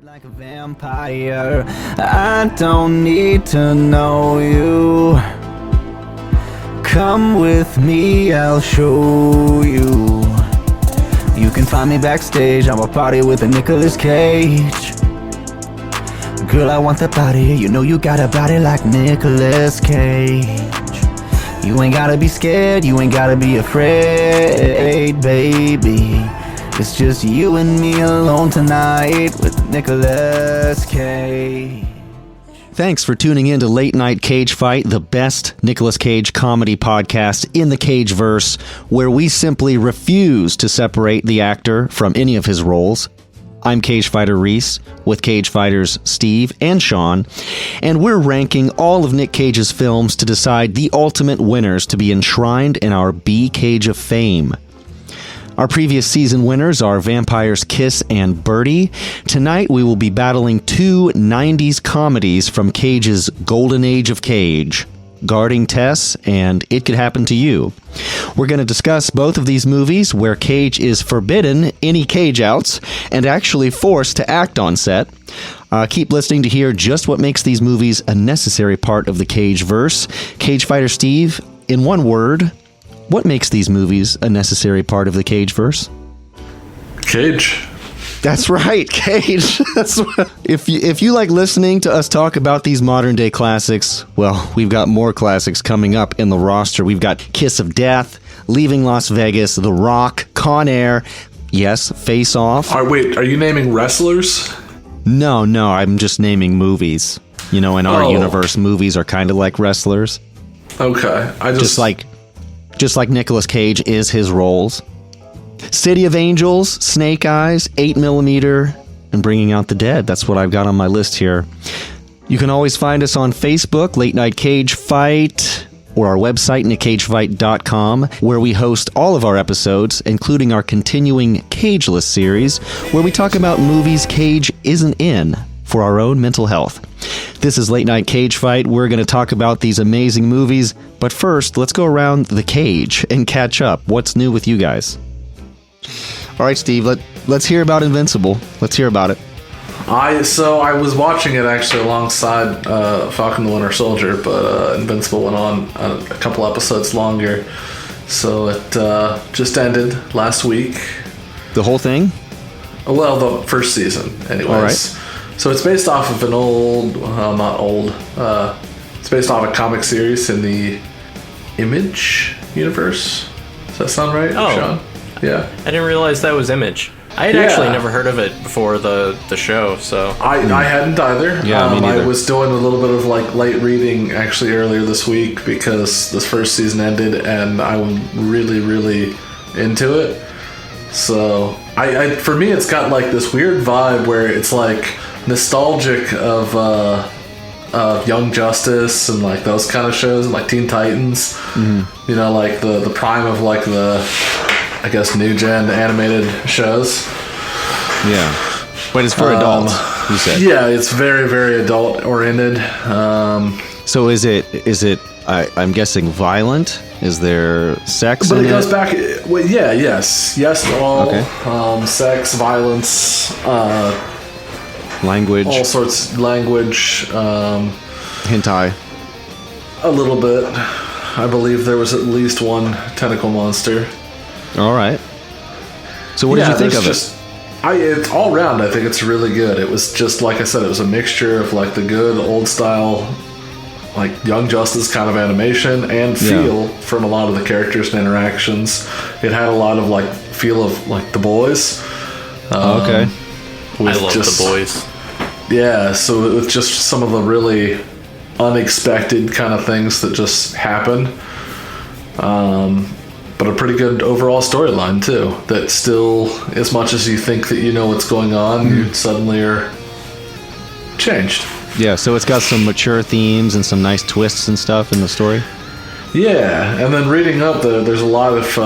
Like a vampire, I don't need to know you. Come with me, I'll show you. You can find me backstage, I'm a party with a Nicolas Cage. Girl, I want that body, you know you got a body like Nicolas Cage. You ain't gotta be scared, you ain't gotta be afraid, baby. It's just you and me alone tonight with Nicolas Cage. Thanks for tuning in to Late Night Cage Fight, the best Nicolas Cage comedy podcast in the Cageverse, where we simply refuse to separate the actor from any of his roles. I'm Cagefighter Reece with Cagefighters Steve and Shawn, and we're ranking all of Nick Cage's films to decide the ultimate winners to be enshrined in our B Cage of Fame. Our previous season winners are Vampires Kiss and Birdie. Tonight we will be battling two 90s comedies from Cage's Golden Age of Cage, Guarding Tess and It Could Happen to You. We're going to discuss both of these movies where Cage is forbidden any cage outs and actually forced to act on set. Keep listening to hear just what makes these movies a necessary part of the Cageverse. Cagefighter Steve, in one word, what makes these movies a necessary part of the Cageverse? Cage. That's right, Cage. If you like listening to us talk about these modern day classics, well, we've got more classics coming up in the roster. We've got Kiss of Death, Leaving Las Vegas, The Rock, Con Air, yes, Face Off. Wait, are you naming wrestlers? No, I'm just naming movies. You know, in our universe, movies are kind of like wrestlers. Okay, Just like Nicolas Cage is his roles. City of Angels, Snake Eyes, 8mm, and Bringing Out the Dead. That's what I've got on my list here. You can always find us on Facebook, Late Night Cage Fight, or our website, nickcagefight.com, where we host all of our episodes, including our continuing Cageless series, where we talk about movies Cage isn't in for our own mental health. This is Late Night Cage Fight. We're going to talk about these amazing movies, but first, let's go around the cage and catch up. What's new with you guys? All right, Steve, let's hear about Invincible. Let's hear about it. I was watching it actually alongside Falcon the Winter Soldier, but Invincible went on a couple episodes longer, so it just ended last week. The whole thing? Well, the first season, anyways. All right. So it's based off of it's based off a comic series in the Image universe. Does that sound right, Shawn? Yeah. I didn't realize that was Image. I had actually never heard of it before the show, so... I hadn't either. Yeah, me neither. I was doing a little bit of late reading actually earlier this week because this first season ended and I'm really, really into it. So, for me, it's got this weird vibe where it's nostalgic of Young Justice and those kind of shows and Teen Titans. Mm-hmm. You know, the prime of the, I guess, new gen animated shows. Yeah, but it's for adults. You said. Yeah, it's very, very adult oriented. So is it? I'm guessing violent. Is there sex? But in it goes back. Well, yes to all. Okay. Sex, violence. Language. All sorts of language. Hentai. A little bit. I believe there was at least one tentacle monster. All right. So what did you think of it? It's all around, I think it's really good. It was just, like I said, it was a mixture of the good old style, Young Justice kind of animation and feel from a lot of the characters and interactions. It had a lot of feel of The Boys. Okay. I love The Boys. Yeah, so with just some of the really unexpected kind of things that just happen. But a pretty good overall storyline too. That still, as much as you think that you know what's going on, you suddenly are changed. Yeah, so it's got some mature themes and some nice twists and stuff in the story. Yeah, and then reading up, there's a lot of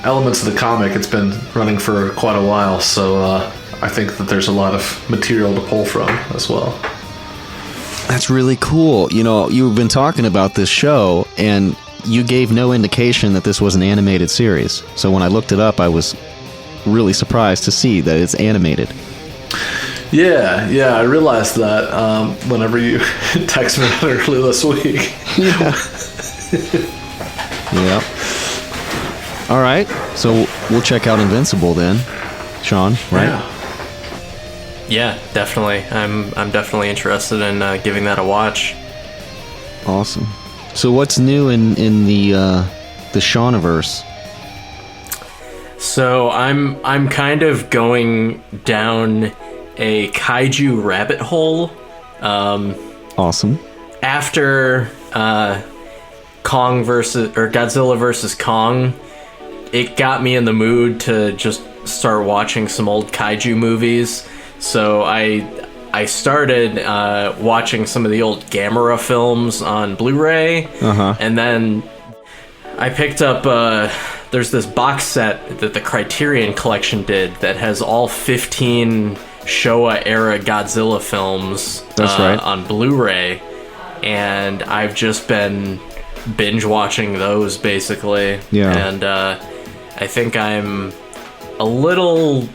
elements of the comic. It's been running for quite a while, so I think that there's a lot of material to pull from as well. That's really cool. You know, you've been talking about this show, and you gave no indication that this was an animated series. So when I looked it up, I was really surprised to see that it's animated. Yeah, I realized that whenever you text me that earlier this week. Yeah. All right, so we'll check out Invincible then, Shawn, right? Yeah, definitely. I'm definitely interested in giving that a watch. Awesome. So what's new in the Shawniverse? So I'm kind of going down a kaiju rabbit hole. Awesome. After Godzilla versus Kong, it got me in the mood to just start watching some old kaiju movies. So I started watching some of the old Gamera films on Blu-ray, and then I picked up. There's this box set that the Criterion Collection did that has all 15 Showa-era Godzilla films. That's right. On Blu-ray, and I've just been binge watching those basically. Yeah. And I think I'm a little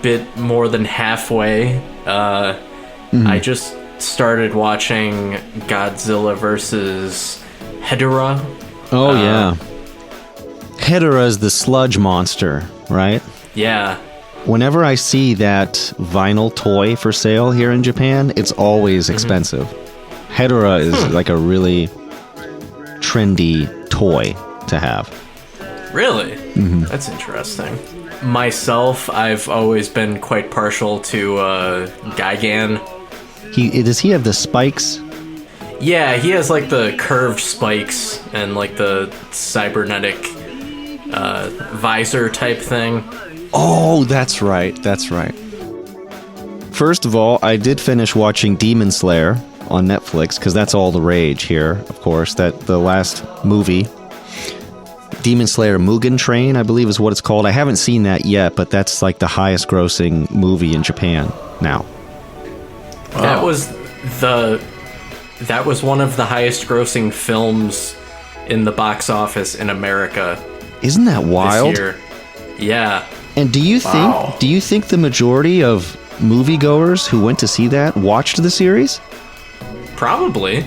bit more than halfway. I just started watching Godzilla versus Hedorah. Oh yeah. Hedorah is the sludge monster, right? Yeah. Whenever I see that vinyl toy for sale here in Japan, it's always expensive. Hedorah is like a really trendy toy to have. Really? That's interesting. Myself, I've always been quite partial to Gigan. Does he have the spikes? Yeah, he has like the curved spikes and like the cybernetic visor type thing. Oh, that's right. That's right. First of all, I did finish watching Demon Slayer on Netflix because that's all the rage here, of course. That the last movie, Demon Slayer Mugen Train, I believe is what it's called. I haven't seen that yet, but that's like the highest grossing movie in Japan now. That was one of the highest grossing films in the box office in America. Isn't that wild? This year. Yeah. And do you think the majority of moviegoers who went to see that watched the series? Probably.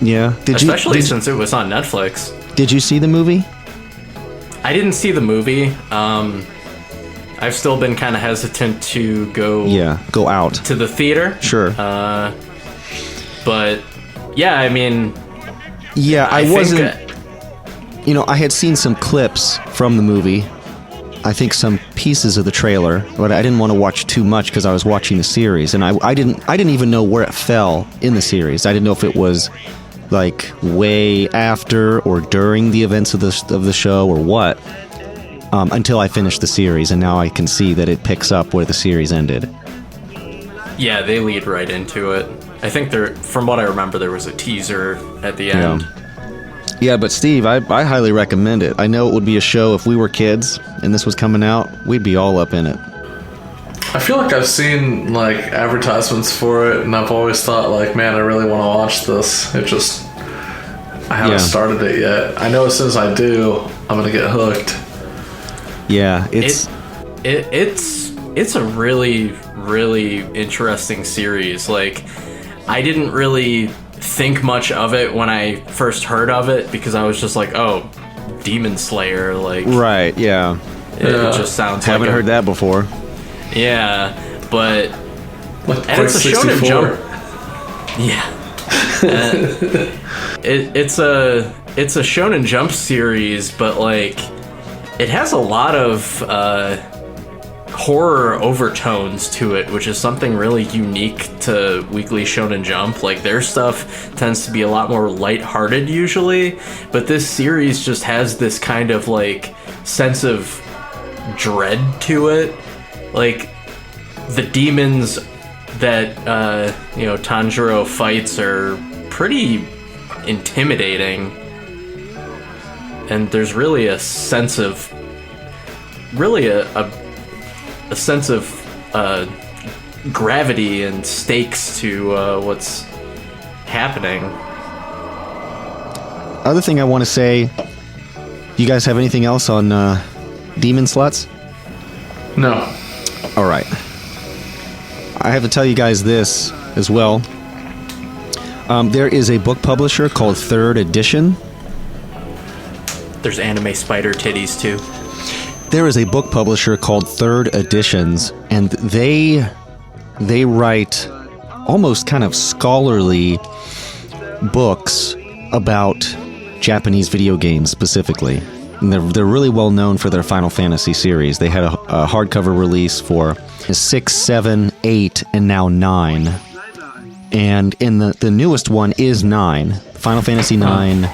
Yeah. Especially since it was on Netflix. Did you see the movie? I didn't see the movie. I've still been kind of hesitant to go out to the theater. Sure. But yeah, I mean, I wasn't. I had seen some clips from the movie. I think some pieces of the trailer, but I didn't want to watch too much because I was watching the series, and I didn't even know where it fell in the series. I didn't know if it was like way after or during the events of the show or what. Until I finished the series, and now I can see that it picks up where the series ended. Yeah, they lead right into it. I think from what I remember, there was a teaser at the end. Yeah, but Steve, I highly recommend it. I know it would be a show if we were kids and this was coming out, we'd be all up in it. I feel like I've seen like advertisements for it, and I've always thought like, man, I really want to watch this. I haven't started it yet. I know as soon as I do, I'm gonna get hooked. Yeah, it's a really, really interesting series. Like, I didn't really think much of it when I first heard of it because I was just like, oh, Demon Slayer, like, right, yeah. It just sounds haven't heard that before. Yeah, but and it's a Shonen Jump. Yeah. It's a Shonen Jump series, but like it has a lot of horror overtones to it, which is something really unique to Weekly Shonen Jump. Like, their stuff tends to be a lot more lighthearted usually, but this series just has this kind of like sense of dread to it. Like, the demons that Tanjiro fights are pretty intimidating, and there's really a sense of a sense of gravity and stakes to what's happening. Other thing I want to say, you guys have anything else on Demon Sluts? No. All right. I have to tell you guys this as well. There is a book publisher called Third Edition. There's anime spider titties too. There is a book publisher called Third Editions, and they write almost kind of scholarly books about Japanese video games specifically. And they're really well known for their Final Fantasy series. They had a hardcover release for 6, 7, 8, and now 9. And in the newest one is 9. Final Fantasy 9.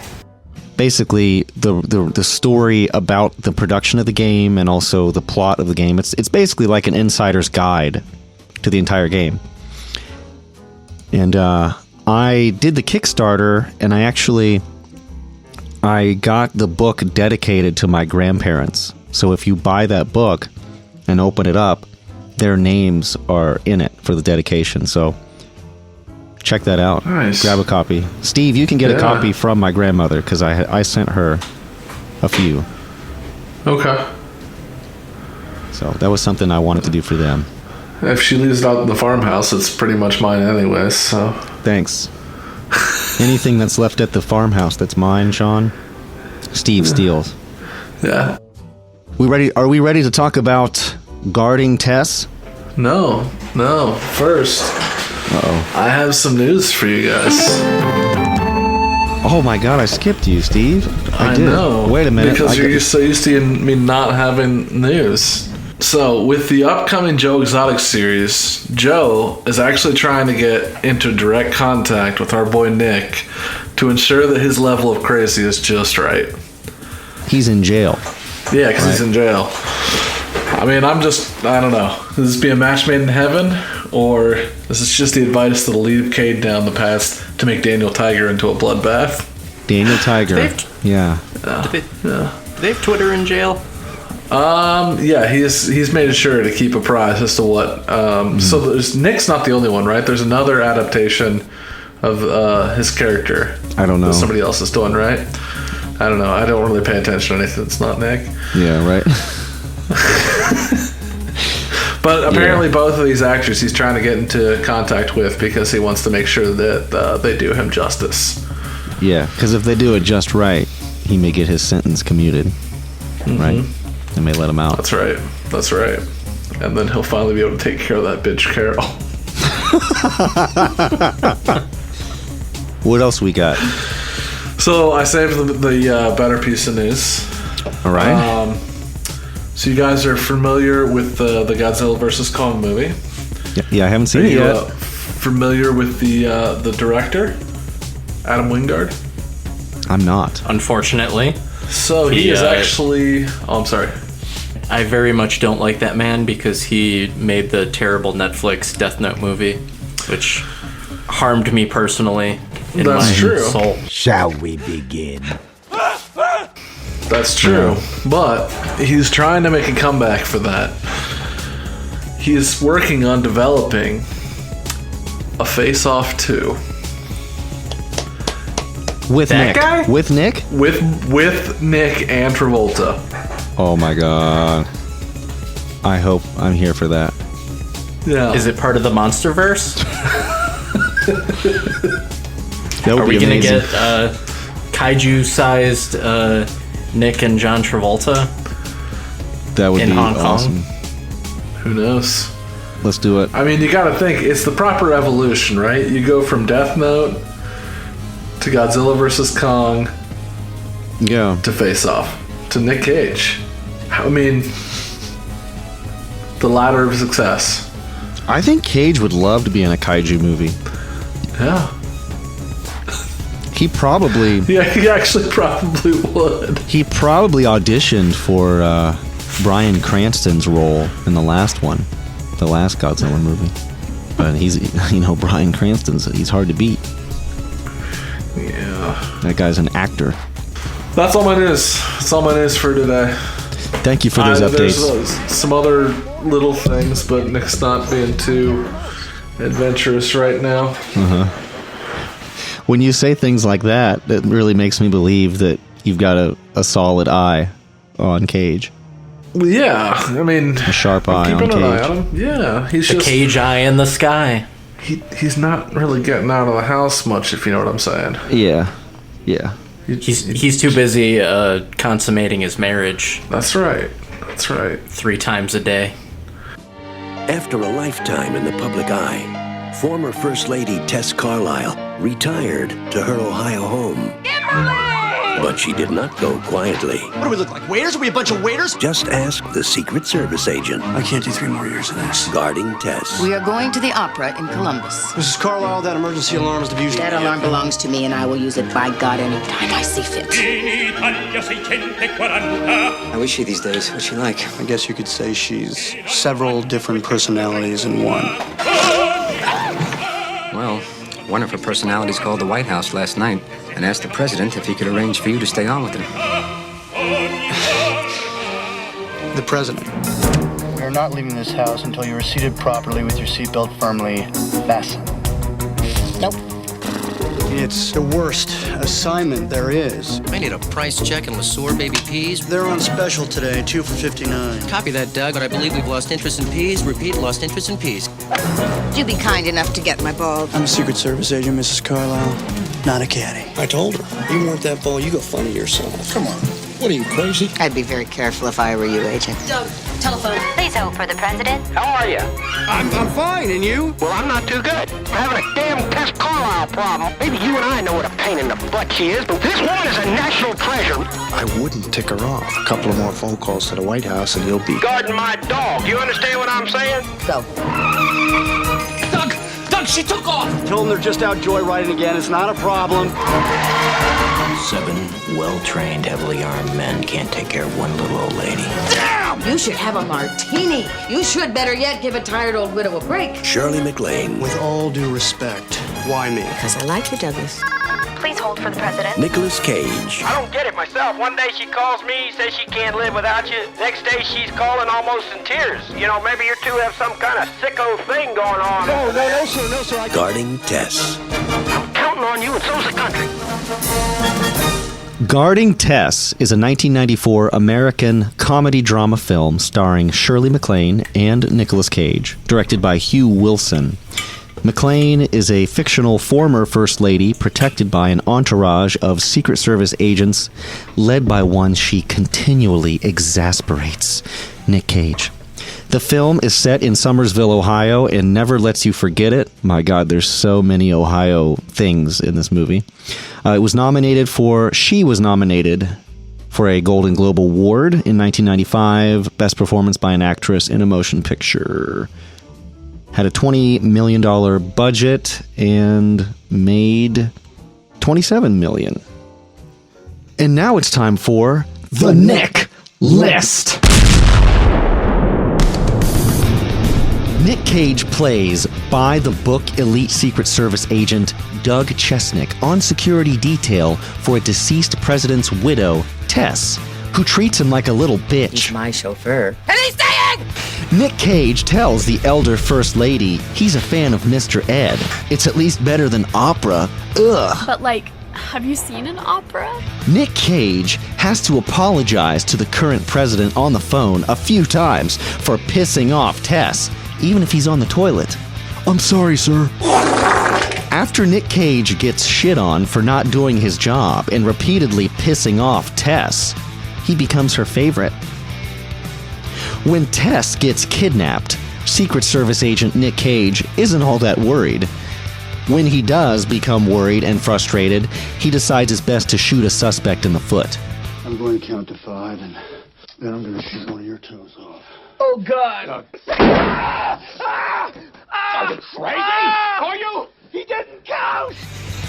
Basically, the story about the production of the game and also the plot of the game. It's basically like an insider's guide to the entire game. And I did the Kickstarter, and I got the book dedicated to my grandparents. So if you buy that book and open it up, their names are in it for the dedication. So check that out. Nice. Grab a copy. Steve, you can get a copy from my grandmother because I sent her a few. Okay. So that was something I wanted to do for them. If she leaves it out in the farmhouse, it's pretty much mine anyways, so... Thanks. Anything that's left at the farmhouse that's mine, Shawn, Steve steals. Yeah. Are we ready to talk about guarding Tess? No. First, I have some news for you guys. Oh my god, I skipped you, Steve. I did. know. Wait a minute. Because you're so used to me not having news. So, with the upcoming Joe Exotic series, Joe is actually trying to get into direct contact with our boy Nick to ensure that his level of crazy is just right. He's in jail. Yeah, because he's in jail. I mean, I don't know. Does this be a match made in heaven? Or is this just the advice that'll lead Cade down the path to make Daniel Tiger into a bloodbath? Daniel Tiger. Yeah. Do they have Twitter in jail? Yeah, he's made sure to keep apprised as to what. So Nick's not the only one, right? There's another adaptation of his character. I don't know. That somebody else is doing, right? I don't know. I don't really pay attention to anything that's not Nick. Yeah, right. But apparently both of these actors he's trying to get into contact with because he wants to make sure that they do him justice. Yeah, because if they do it just right, he may get his sentence commuted. Right? They may let him out. That's right. And then he'll finally be able to take care of that bitch Carol. What else we got? So I saved the better piece of news. All right. So you guys are familiar with the Godzilla vs. Kong movie? Yeah, I haven't seen it yet. Familiar with the director, Adam Wingard? I'm not. Unfortunately. So he is actually... Oh, I'm sorry. I very much don't like that man because he made the terrible Netflix Death Note movie, which harmed me personally in my soul. Shall we begin? That's true. But he's trying to make a comeback for that. He's working on developing a Face-Off 2. With That Nick. guy? With Nick? With Nick and Travolta. Oh my god. I hope I'm here for that. Yeah. Is it part of the Monsterverse? That would Are be we going to amazing. get kaiju-sized Nick and John Travolta That would in be Hong awesome. Kong? Who knows? Let's do it. I mean, you gotta think, it's the proper evolution, right? You go from Death Note to Godzilla vs. Kong Yeah. to Face Off to Nick Cage. I mean, the ladder of success. I think Cage would love to be in a kaiju movie. Yeah. He probably Yeah, he actually probably would. he probably auditioned for Bryan Cranston's role in the last one, the last Godzilla movie. But he's Bryan Cranston's he's hard to beat. Yeah. That guy's an actor. That's all my news. That's all my news for today. Thank you for those updates. There's some other little things, but Nick's not being too adventurous right now. When you say things like that, it really makes me believe that you've got a solid eye on Cage. Yeah, I mean, A sharp eye on keeping an eye Cage. on him. Yeah, he's The just Cage eye in the sky. he's not really getting out of the house much, if you know what I'm saying. Yeah. Yeah. He's too busy consummating his marriage That's right. That's right. 3 times a day. After a lifetime in the public eye, former First Lady Tess Carlisle retired to her Ohio home. But she did not go quietly. What do we look like, waiters? Are we a bunch of waiters? Just ask the Secret Service agent I can't do 3 more years of this. guarding Tess. We are going to the opera in Columbus. Mrs. Carlisle, that emergency alarm is diffused. That alarm belongs to me, and I will use it by God anytime I see fit. How is she these days? What's she like? I guess you could say she's several different personalities in one. Well, one of her personalities called the White House last night and asked the president if he could arrange for you to stay on with her. The president. We are not leaving this house until you are seated properly with your seatbelt firmly fastened. Nope. It's the worst assignment there is. I need a price check and LeSueur baby peas. They're on special today, 2 for $59. Copy that, Doug, but I believe we've lost interest in peas. Repeat, lost interest in peas. Would you be kind enough to get my ball? I'm a Secret Service agent, Mrs. Carlisle, not a caddy. I told her, you want that ball, you go funny yourself. Come on. What are you, crazy? I'd be very careful if I were you, Agent. Doug, telephone. Please hold for the president. How are you? I'm fine, and you? Well, I'm not too good. I'm having a damn Tess Carlisle problem. Maybe you and I know what a pain in the butt she is, but this woman is a national treasure. I wouldn't tick her off. A couple of more phone calls to the White House and you'll be... Guarding my dog. You understand what I'm saying? Go. Doug, she took off! Tell them they're just out joyriding again. It's not a problem. 7 well-trained, heavily armed men can't take care of one little old lady. You should have a martini. You should, better yet, give a tired old widow a break. Shirley MacLaine, With all due respect, why me? Because I like you, Douglas. Please hold for the president. Nicolas Cage, I don't get it myself. One day she calls me, says she can't live without you. Next day she's calling almost in tears. You know, maybe you two have some kind of sicko thing going on. No, sir. guarding Tess. I'm counting on you, and so's the country. Guarding Tess is a 1994 American comedy drama film starring Shirley MacLaine and Nicolas Cage, directed by Hugh Wilson. MacLaine is a fictional former First Lady protected by an entourage of Secret Service agents led by one she continually exasperates, Nick Cage. The film is set in Summersville, Ohio, and never lets you forget it. My God, there's so many Ohio things in this movie. She was nominated for a Golden Globe Award in 1995, Best Performance by an Actress in a Motion Picture. Had a $20 million budget and made $27 million. And now it's time for The Nick List. Nick Cage plays by-the-book elite Secret Service agent Doug Chesnick on security detail for a deceased president's widow, Tess, who treats him like a little bitch. He's my chauffeur. Nick Cage tells the elder First Lady he's a fan of Mr. Ed. It's at least better than opera. Ugh. But, have you seen an opera? Nick Cage has to apologize to the current president on the phone a few times for pissing off Tess, even if he's on the toilet. I'm sorry, sir. After Nick Cage gets shit on for not doing his job and repeatedly pissing off Tess, he becomes her favorite. When Tess gets kidnapped, Secret Service agent Nick Cage isn't all that worried. When he does become worried and frustrated, he decides it's best to shoot a suspect in the foot. I'm going to count to 5, and then I'm going to shoot one of your toes off. Oh, God. Are you crazy? Are you? He didn't count.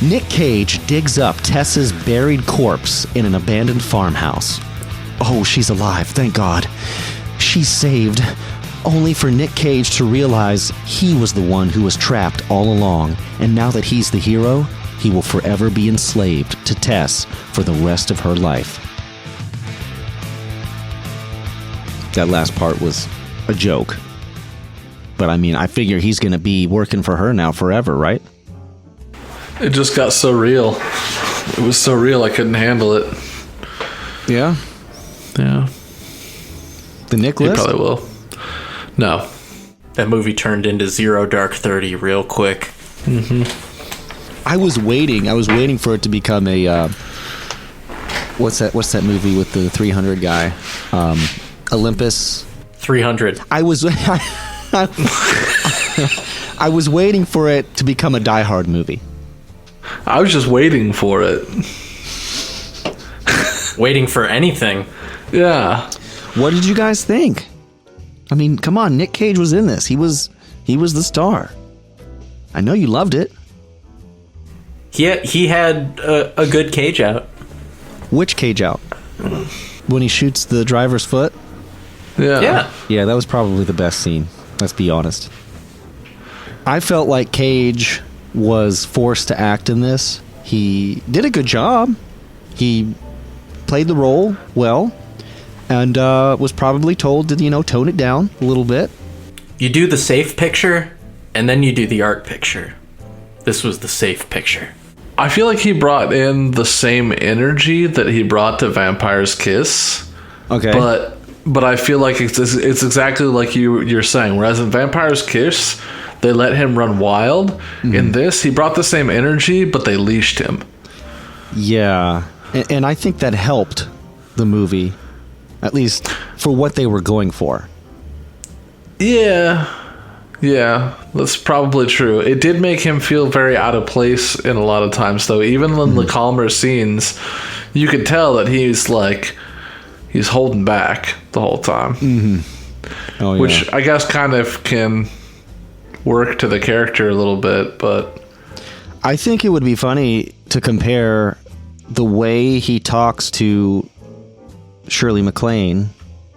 Nick Cage digs up Tess's buried corpse in an abandoned farmhouse. Oh, she's alive, thank God. She's saved, only for Nick Cage to realize he was the one who was trapped all along, and now that he's the hero, he will forever be enslaved to Tess for the rest of her life. That last part was a joke. But I mean, I figure he's going to be working for her now forever, right? It just got so real. It was so real I couldn't handle it. Yeah. Yeah. The Nicholas? He probably will. No. That movie turned into Zero Dark 30 real quick. Mm-hmm. I was waiting for it to become a what's that movie with the 300 guy? Olympus 300. I was I was waiting for it to become a Die Hard movie. I was just waiting for it. Waiting for anything. Yeah. What did you guys think? I mean, come on, Nick Cage was in this. He was the star. I know you loved it. He had a good Cage out. Which Cage out? When he shoots the driver's foot? Yeah. Yeah, that was probably the best scene. Let's be honest. I felt like Cage was forced to act in this. He did a good job. He played the role well, and was probably told to, tone it down a little bit. You do the safe picture, and then you do the art picture. This was the safe picture. I feel like he brought in the same energy that he brought to Vampire's Kiss. Okay. But I feel like it's exactly like you're saying. Whereas in Vampire's Kiss, they let him run wild. Mm-hmm. In this, he brought the same energy, but they leashed him. Yeah. And I think that helped the movie, at least for what they were going for. Yeah, that's probably true. It did make him feel very out of place in a lot of times, though. Even in the calmer scenes, you could tell that he's holding back the whole time. Mm-hmm. Oh, yeah. Which I guess kind of can work to the character a little bit, but I think it would be funny to compare the way he talks to Shirley MacLaine,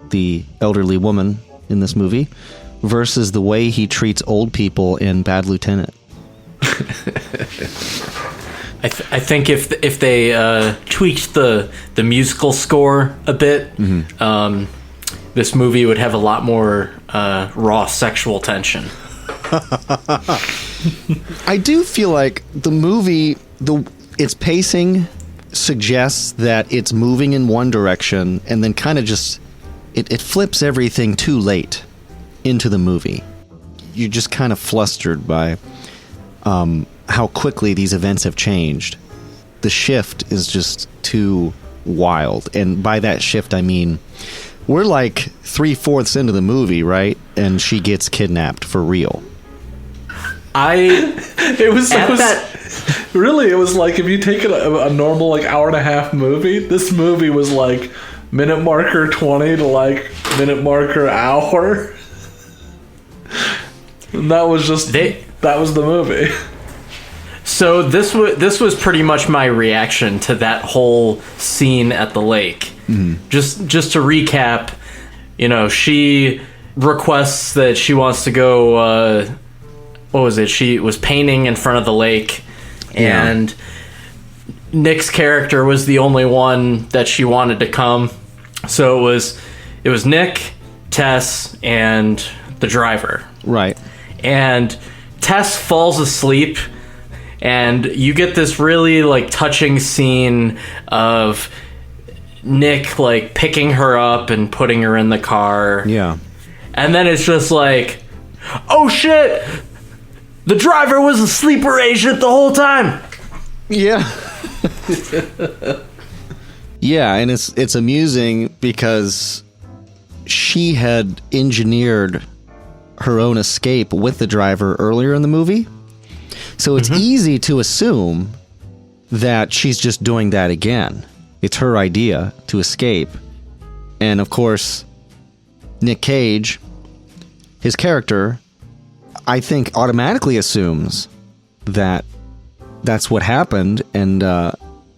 the elderly woman in this movie, versus the way he treats old people in Bad Lieutenant. I think if they tweaked the musical score a bit, this movie would have a lot more raw sexual tension. I do feel like the movie, its pacing suggests that it's moving in one direction and then kind of just it flips everything too late into the movie. You're just kind of flustered by how quickly these events have changed. The shift is just too wild, and by that shift I mean we're like 3/4 into the movie, right? And she gets kidnapped for real. It was like if you take a normal like hour and a half movie, this movie was like minute marker 20 to like minute marker hour. And that was the movie. So this was pretty much my reaction to that whole scene at the lake. Mm-hmm. Just to recap, she requests that she wants to go. What was it? She was painting in front of the lake, and Nick's character was the only one that she wanted to come. So it was Nick, Tess, and the driver. Right. And Tess falls asleep, and you get this really like touching scene of Nick like picking her up and putting her in the car. Yeah. And then it's just like, oh shit! The driver was a sleeper agent the whole time. Yeah. Yeah, and it's amusing because she had engineered her own escape with the driver earlier in the movie. So it's easy to assume that she's just doing that again. It's her idea to escape. And of course, Nick Cage, his character, I think automatically assumes that that's what happened, and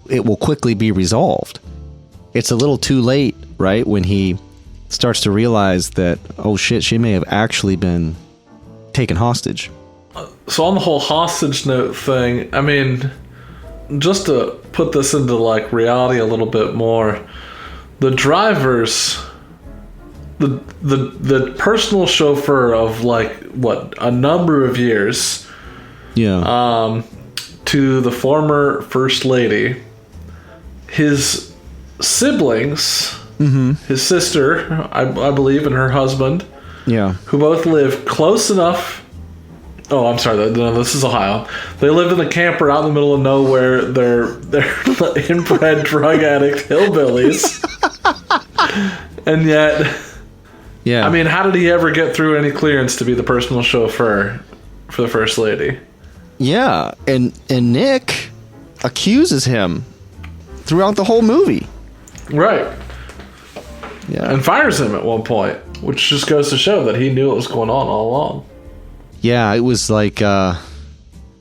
it will quickly be resolved. It's a little too late, right, when he starts to realize that, oh shit, she may have actually been taken hostage. So on the whole hostage note thing, I mean, just to put this into like reality a little bit more, the drivers, the personal chauffeur of like a number of years, to the former first lady, his siblings his sister, I believe, and her husband, who both live close enough. Oh, I'm sorry. No, this is Ohio. They live in the camper out in the middle of nowhere. They're inbred drug addict hillbillies, and yet, I mean, how did he ever get through any clearance to be the personal chauffeur for the first lady? Yeah, and Nick accuses him throughout the whole movie. Right. Yeah. And fires him at one point, which just goes to show that he knew what was going on all along. Yeah, it was like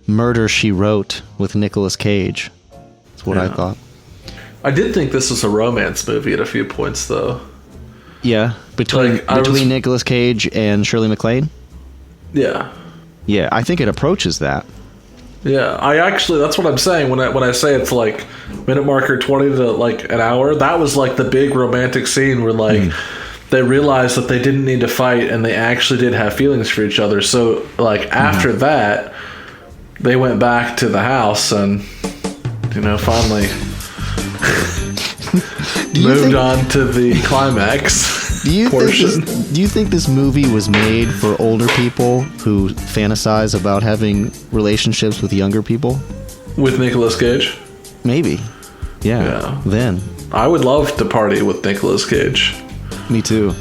Murder, She Wrote with Nicolas Cage. That's what I thought. I did think this was a romance movie at a few points, though. Yeah, between Nicolas Cage and Shirley MacLaine? Yeah. Yeah, I think it approaches that. Yeah, that's what I'm saying when I say it's like minute marker 20 to like an hour. That was like the big romantic scene where like they realized that they didn't need to fight and they actually did have feelings for each other. So like after that, they went back to the house and finally moved on to the climax. Do you think this movie was made for older people who fantasize about having relationships with younger people? With Nicolas Cage? Maybe. Yeah. Then. I would love to party with Nicolas Cage. Me too.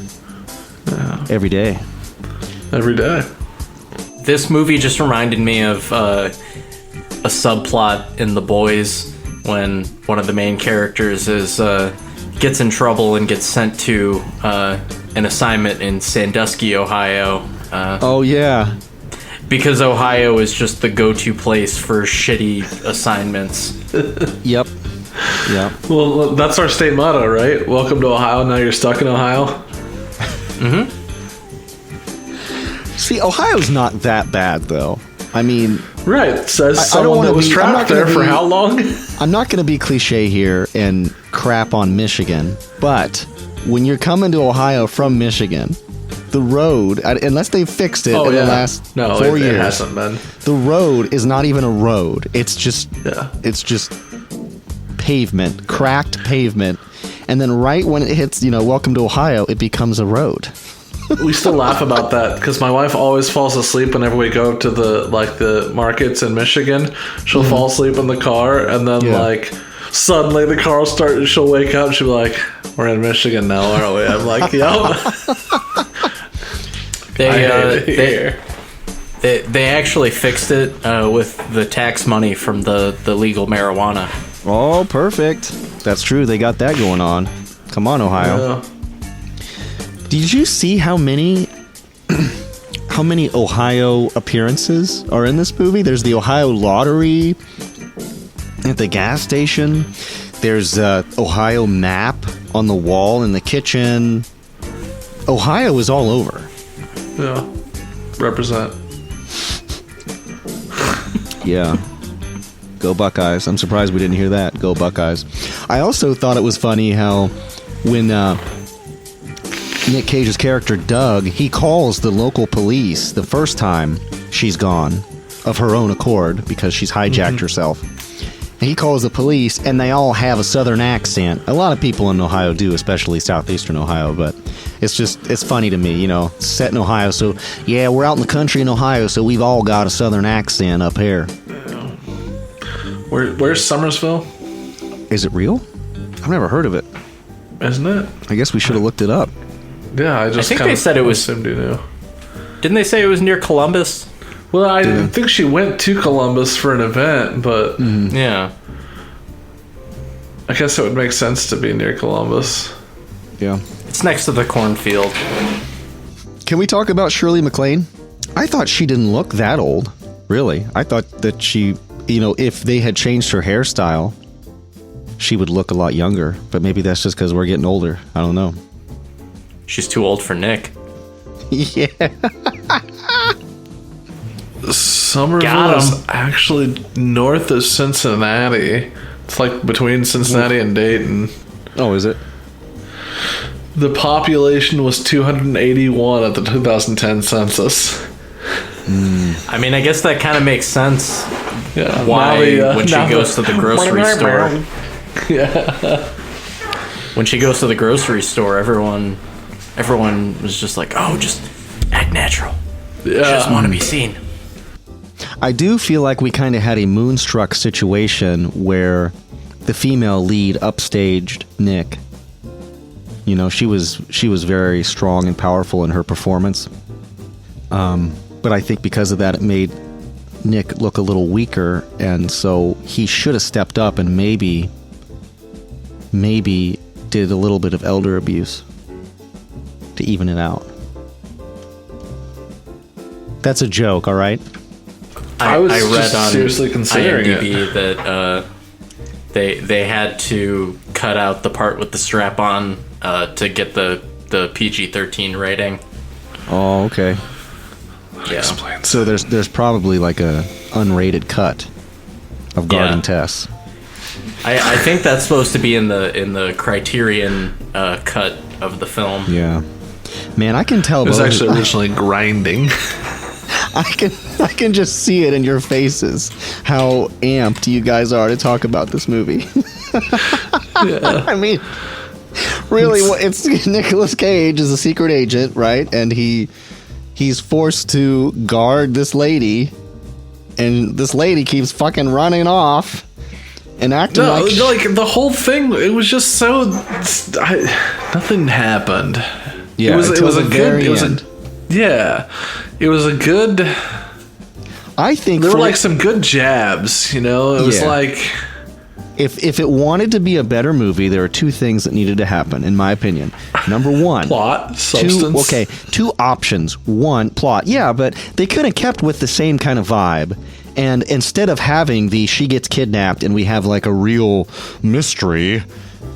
Yeah. Every day. Every day. This movie just reminded me of a subplot in The Boys when one of the main characters gets in trouble and gets sent to an assignment in Sandusky, Ohio. Oh, yeah. Because Ohio is just the go-to place for shitty assignments. Yep. Yeah. Well, that's our state motto, right? Welcome to Ohio. Now you're stuck in Ohio. Mm-hmm. See, Ohio's not that bad, though. I mean... Right. Says someone that was trapped there for how long? I'm not going to be cliche here and crap on Michigan, but when you're coming to Ohio from Michigan, the road, unless they've fixed it in the last 4 years, it hasn't been. The road is not even a road. It's just pavement, cracked pavement, and then right when it hits, welcome to Ohio, it becomes a road. We still laugh about that because my wife always falls asleep whenever we go to the markets in Michigan. She'll fall asleep in the car, and then suddenly the car will start. She'll wake up and she'll be like, "We're in Michigan now, aren't we?" I'm like, "Yep." They actually fixed it with the tax money from the legal marijuana. Oh, perfect. That's true. They got that going on. Come on, Ohio. Yeah. Did you see how many Ohio appearances are in this movie? There's the Ohio Lottery at the gas station. There's a Ohio map on the wall in the kitchen. Ohio is all over. Yeah. Represent. Yeah. Go Buckeyes. I'm surprised we didn't hear that. Go Buckeyes. I also thought it was funny how when Nick Cage's character, Doug, he calls the local police the first time she's gone of her own accord because she's hijacked herself. And he calls the police, and they all have a southern accent. A lot of people in Ohio do, especially southeastern Ohio, but it's funny to me, set in Ohio. So, yeah, we're out in the country in Ohio, so we've all got a southern accent up here. Where's Summersville? Is it real? I've never heard of it. Isn't it? I guess we should have looked it up. Yeah, I think they said it was. Assumed you knew. Didn't they say it was near Columbus? Well, I think she went to Columbus for an event, but yeah, I guess it would make sense to be near Columbus. Yeah, it's next to the cornfield. Can we talk about Shirley MacLaine? I thought she didn't look that old. Really, I thought that she, if they had changed her hairstyle, she would look a lot younger. But maybe that's just because we're getting older. I don't know. She's too old for Nick. Yeah. Somerville is actually north of Cincinnati. It's like between Cincinnati and Dayton. Oh, is it? The population was 281 at the 2010 census. I mean, I guess that kind of makes sense. Yeah. Why when she goes to the grocery store. Yeah. when she goes to the grocery store, everyone was just like, oh, just act natural. She doesn't want to be seen. I do feel like we kind of had a Moonstruck situation where the female lead upstaged Nick. You know, she was very strong and powerful in her performance. But I think because of that, it made Nick look a little weaker, and so he should have stepped up and maybe did a little bit of elder abuse to even it out. That's a joke, all right? I was read on seriously considering IMDb that they had to cut out the part with the strap on to get the PG-13 rating. Oh, okay. Yeah. So there's probably like a unrated cut of Guarding Tess. I think that's supposed to be in the Criterion cut of the film. Yeah. Man, I can tell. It was actually originally Grinding. I can just see it in your faces how amped you guys are to talk about this movie. Yeah. I mean, really, it's Nicolas Cage is a secret agent, right? And he's forced to guard this lady, and this lady keeps fucking running off and acting like the whole thing. It was just so nothing happened. Yeah, it was a good. It was a good. I think there were like some good jabs. You know, it was like. If it wanted to be a better movie, there are two things that needed to happen, in my opinion. Number one, plot, substance. Two options. One, plot. Yeah, but they could have kept with the same kind of vibe. And instead of having she gets kidnapped and we have like a real mystery,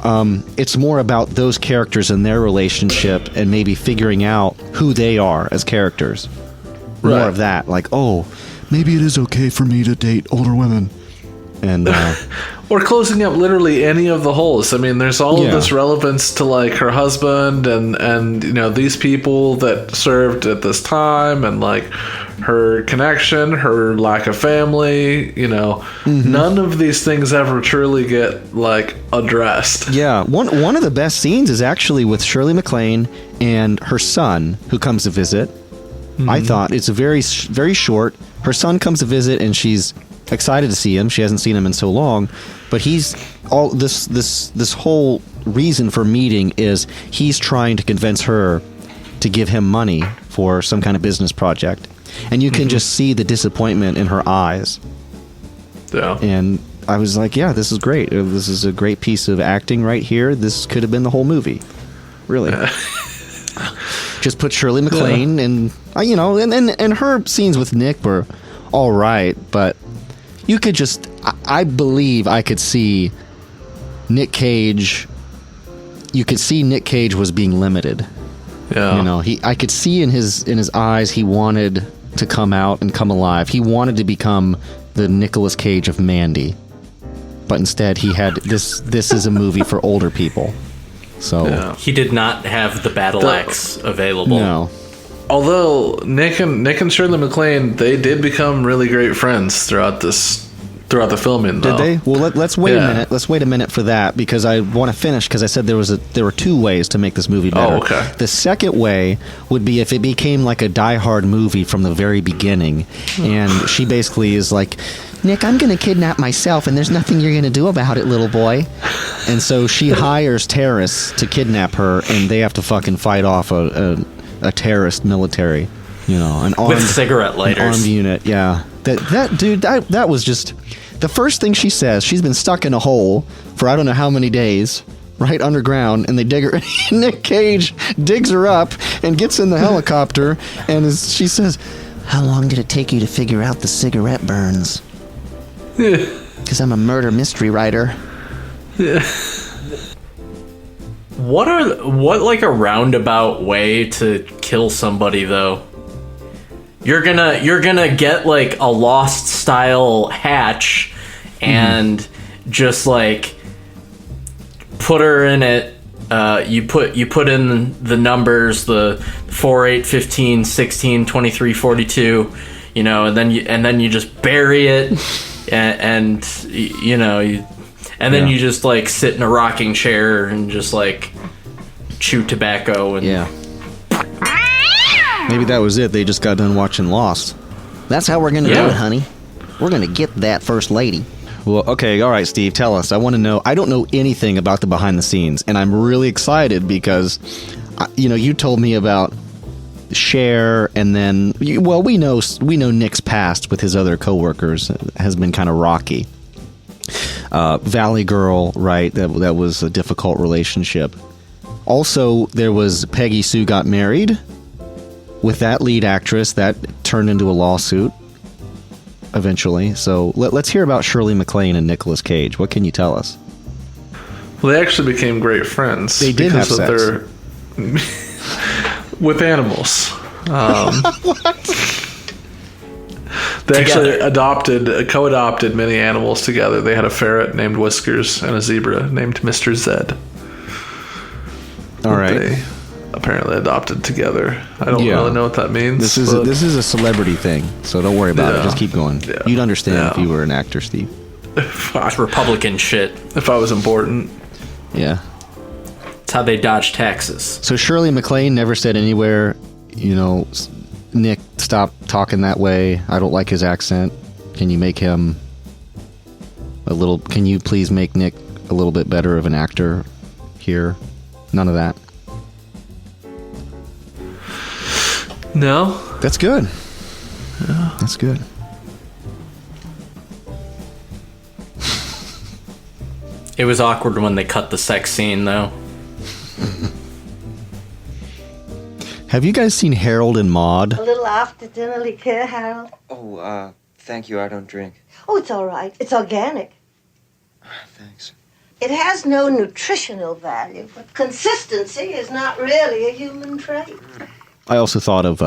it's more about those characters and their relationship and maybe figuring out who they are as characters. Right. More of that. Like, oh, maybe it is okay for me to date older women. And or closing up literally any of the holes. I mean, there's all of this relevance to like her husband and you know these people that served at this time and like her connection, her lack of family. You know, none of these things ever truly get like addressed. Yeah, one of the best scenes is actually with Shirley MacLaine and her son who comes to visit. I thought it's a very short. Her son comes to visit and she's excited to see him. She hasn't seen him in so long, but he's all this whole reason for meeting is he's trying to convince her to give him money for some kind of business project, and you can just see the disappointment in her eyes. Yeah. And I was like, yeah, this is great. This is a great piece of acting right here. This could have been the whole movie, really. Just put Shirley MacLaine and and her scenes with Nick were all right, but you could just, I believe I could see Nick Cage. You could see Nick Cage was being limited. Yeah. You know, I could see in his eyes he wanted to come out and come alive. He wanted to become the Nicolas Cage of Mandy. But instead he had this is a movie for older people. So he did not have the battle axe available. No. Although Nick and Shirley MacLaine, they did become really great friends throughout the filming. Though. Did they? Well, let's wait a minute. Let's wait a minute for that because I want to finish because I said there were two ways to make this movie better. Oh, okay. The second way would be if it became like a Die Hard movie from the very beginning, and she basically is like, Nick, I'm going to kidnap myself, and there's nothing you're going to do about it, little boy. And so she hires terrorists to kidnap her, and they have to fucking fight off a terrorist military, an armed, with cigarette lighters, an armed unit. Yeah, that was just the first thing she says. She's been stuck in a hole for I don't know how many days, right underground, and they dig her. Nick Cage digs her up and gets in the helicopter, and she says, "How long did it take you to figure out the cigarette burns?" Because I'm a murder mystery writer. What like a roundabout way to kill somebody though? You're gonna get like a Lost style hatch and just like put her in it. You put in the numbers, the 4, 8, 15, 16, 23, 42, and then you just bury it and And then Yeah. you just like sit in a rocking chair and just like chew tobacco and Maybe that was it. They just got done watching Lost. That's how we're going to do it, honey. We're going to get that first lady. Well, okay, all right, Steve, tell us. I want to know. I don't know anything about the behind the scenes, and I'm really excited because, you told me about Cher, and then, we know Nick's past with his other coworkers has been kind of rocky. Valley Girl, right? That was a difficult relationship. Also, there was Peggy Sue Got Married with that lead actress that turned into a lawsuit eventually. So let's hear about Shirley MacLaine and Nicolas Cage. What can you tell us? Well, they actually became great friends. They did have sex. With animals. What? They actually co-adopted many animals together. They had a ferret named Whiskers and a zebra named Mr. Zed. All right. They apparently adopted together. I don't really know what that means. This is a celebrity thing, so don't worry about it. Just keep going. Yeah. You'd understand if you were an actor, Steve. It's Republican shit. If I was important. Yeah. It's how they dodge taxes. So Shirley MacLaine never said anywhere, Nick, stop talking that way. I don't like his accent. Can you make him can you please make Nick a little bit better of an actor here? None of that. No. That's good. Yeah. That's good. It was awkward when they cut the sex scene, though. Have you guys seen Harold and Maude? A little after dinner liqueur, Harold. Oh, thank you. I don't drink. Oh, it's all right. It's organic. Thanks. It has no nutritional value, but consistency is not really a human trait. I also thought of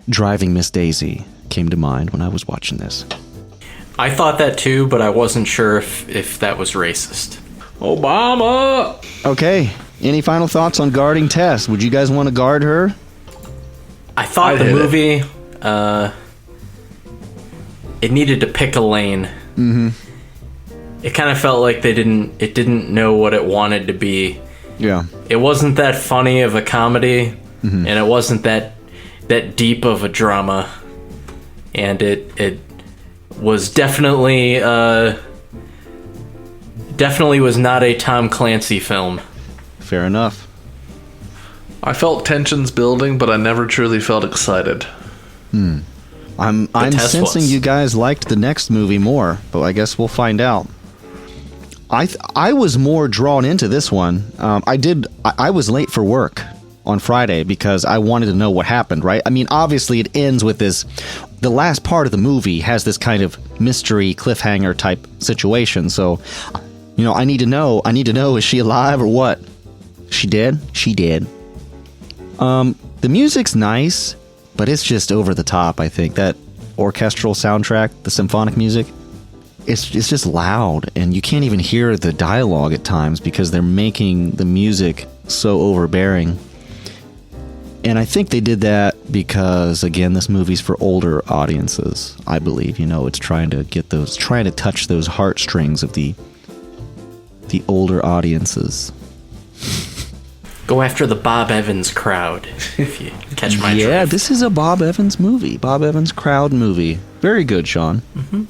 Driving Miss Daisy came to mind when I was watching this. I thought that too, but I wasn't sure if that was racist. Obama! Okay. Any final thoughts on guarding Tess? Would you guys want to guard her? I thought the movie, it needed to pick a lane. Mm-hmm. It kind of felt like it didn't know what it wanted to be. Yeah. It wasn't that funny of a comedy, mm-hmm. and it wasn't that deep of a drama. And it was definitely was not a Tom Clancy film. Fair enough. I felt tensions building, but I never truly felt excited. I'm sensing you guys liked the next movie more, but I guess we'll find out. I was more drawn into this one. I was late for work on Friday because I wanted to know what happened, right? I mean, obviously it ends with this. The last part of the movie has this kind of mystery cliffhanger type situation. So, I need to know. Is she alive or what? She dead? She dead. The music's nice, but it's just over the top, I think. That orchestral soundtrack, the symphonic music, it's just loud, and you can't even hear the dialogue at times because they're making the music so overbearing. And I think they did that because, again, this movie's for older audiences, I believe. It's trying to touch those heartstrings of the older audiences. Go after the Bob Evans crowd, if you catch my drift. Yeah, this is a Bob Evans movie. Bob Evans crowd movie. Very good, Sean. Mm-hmm.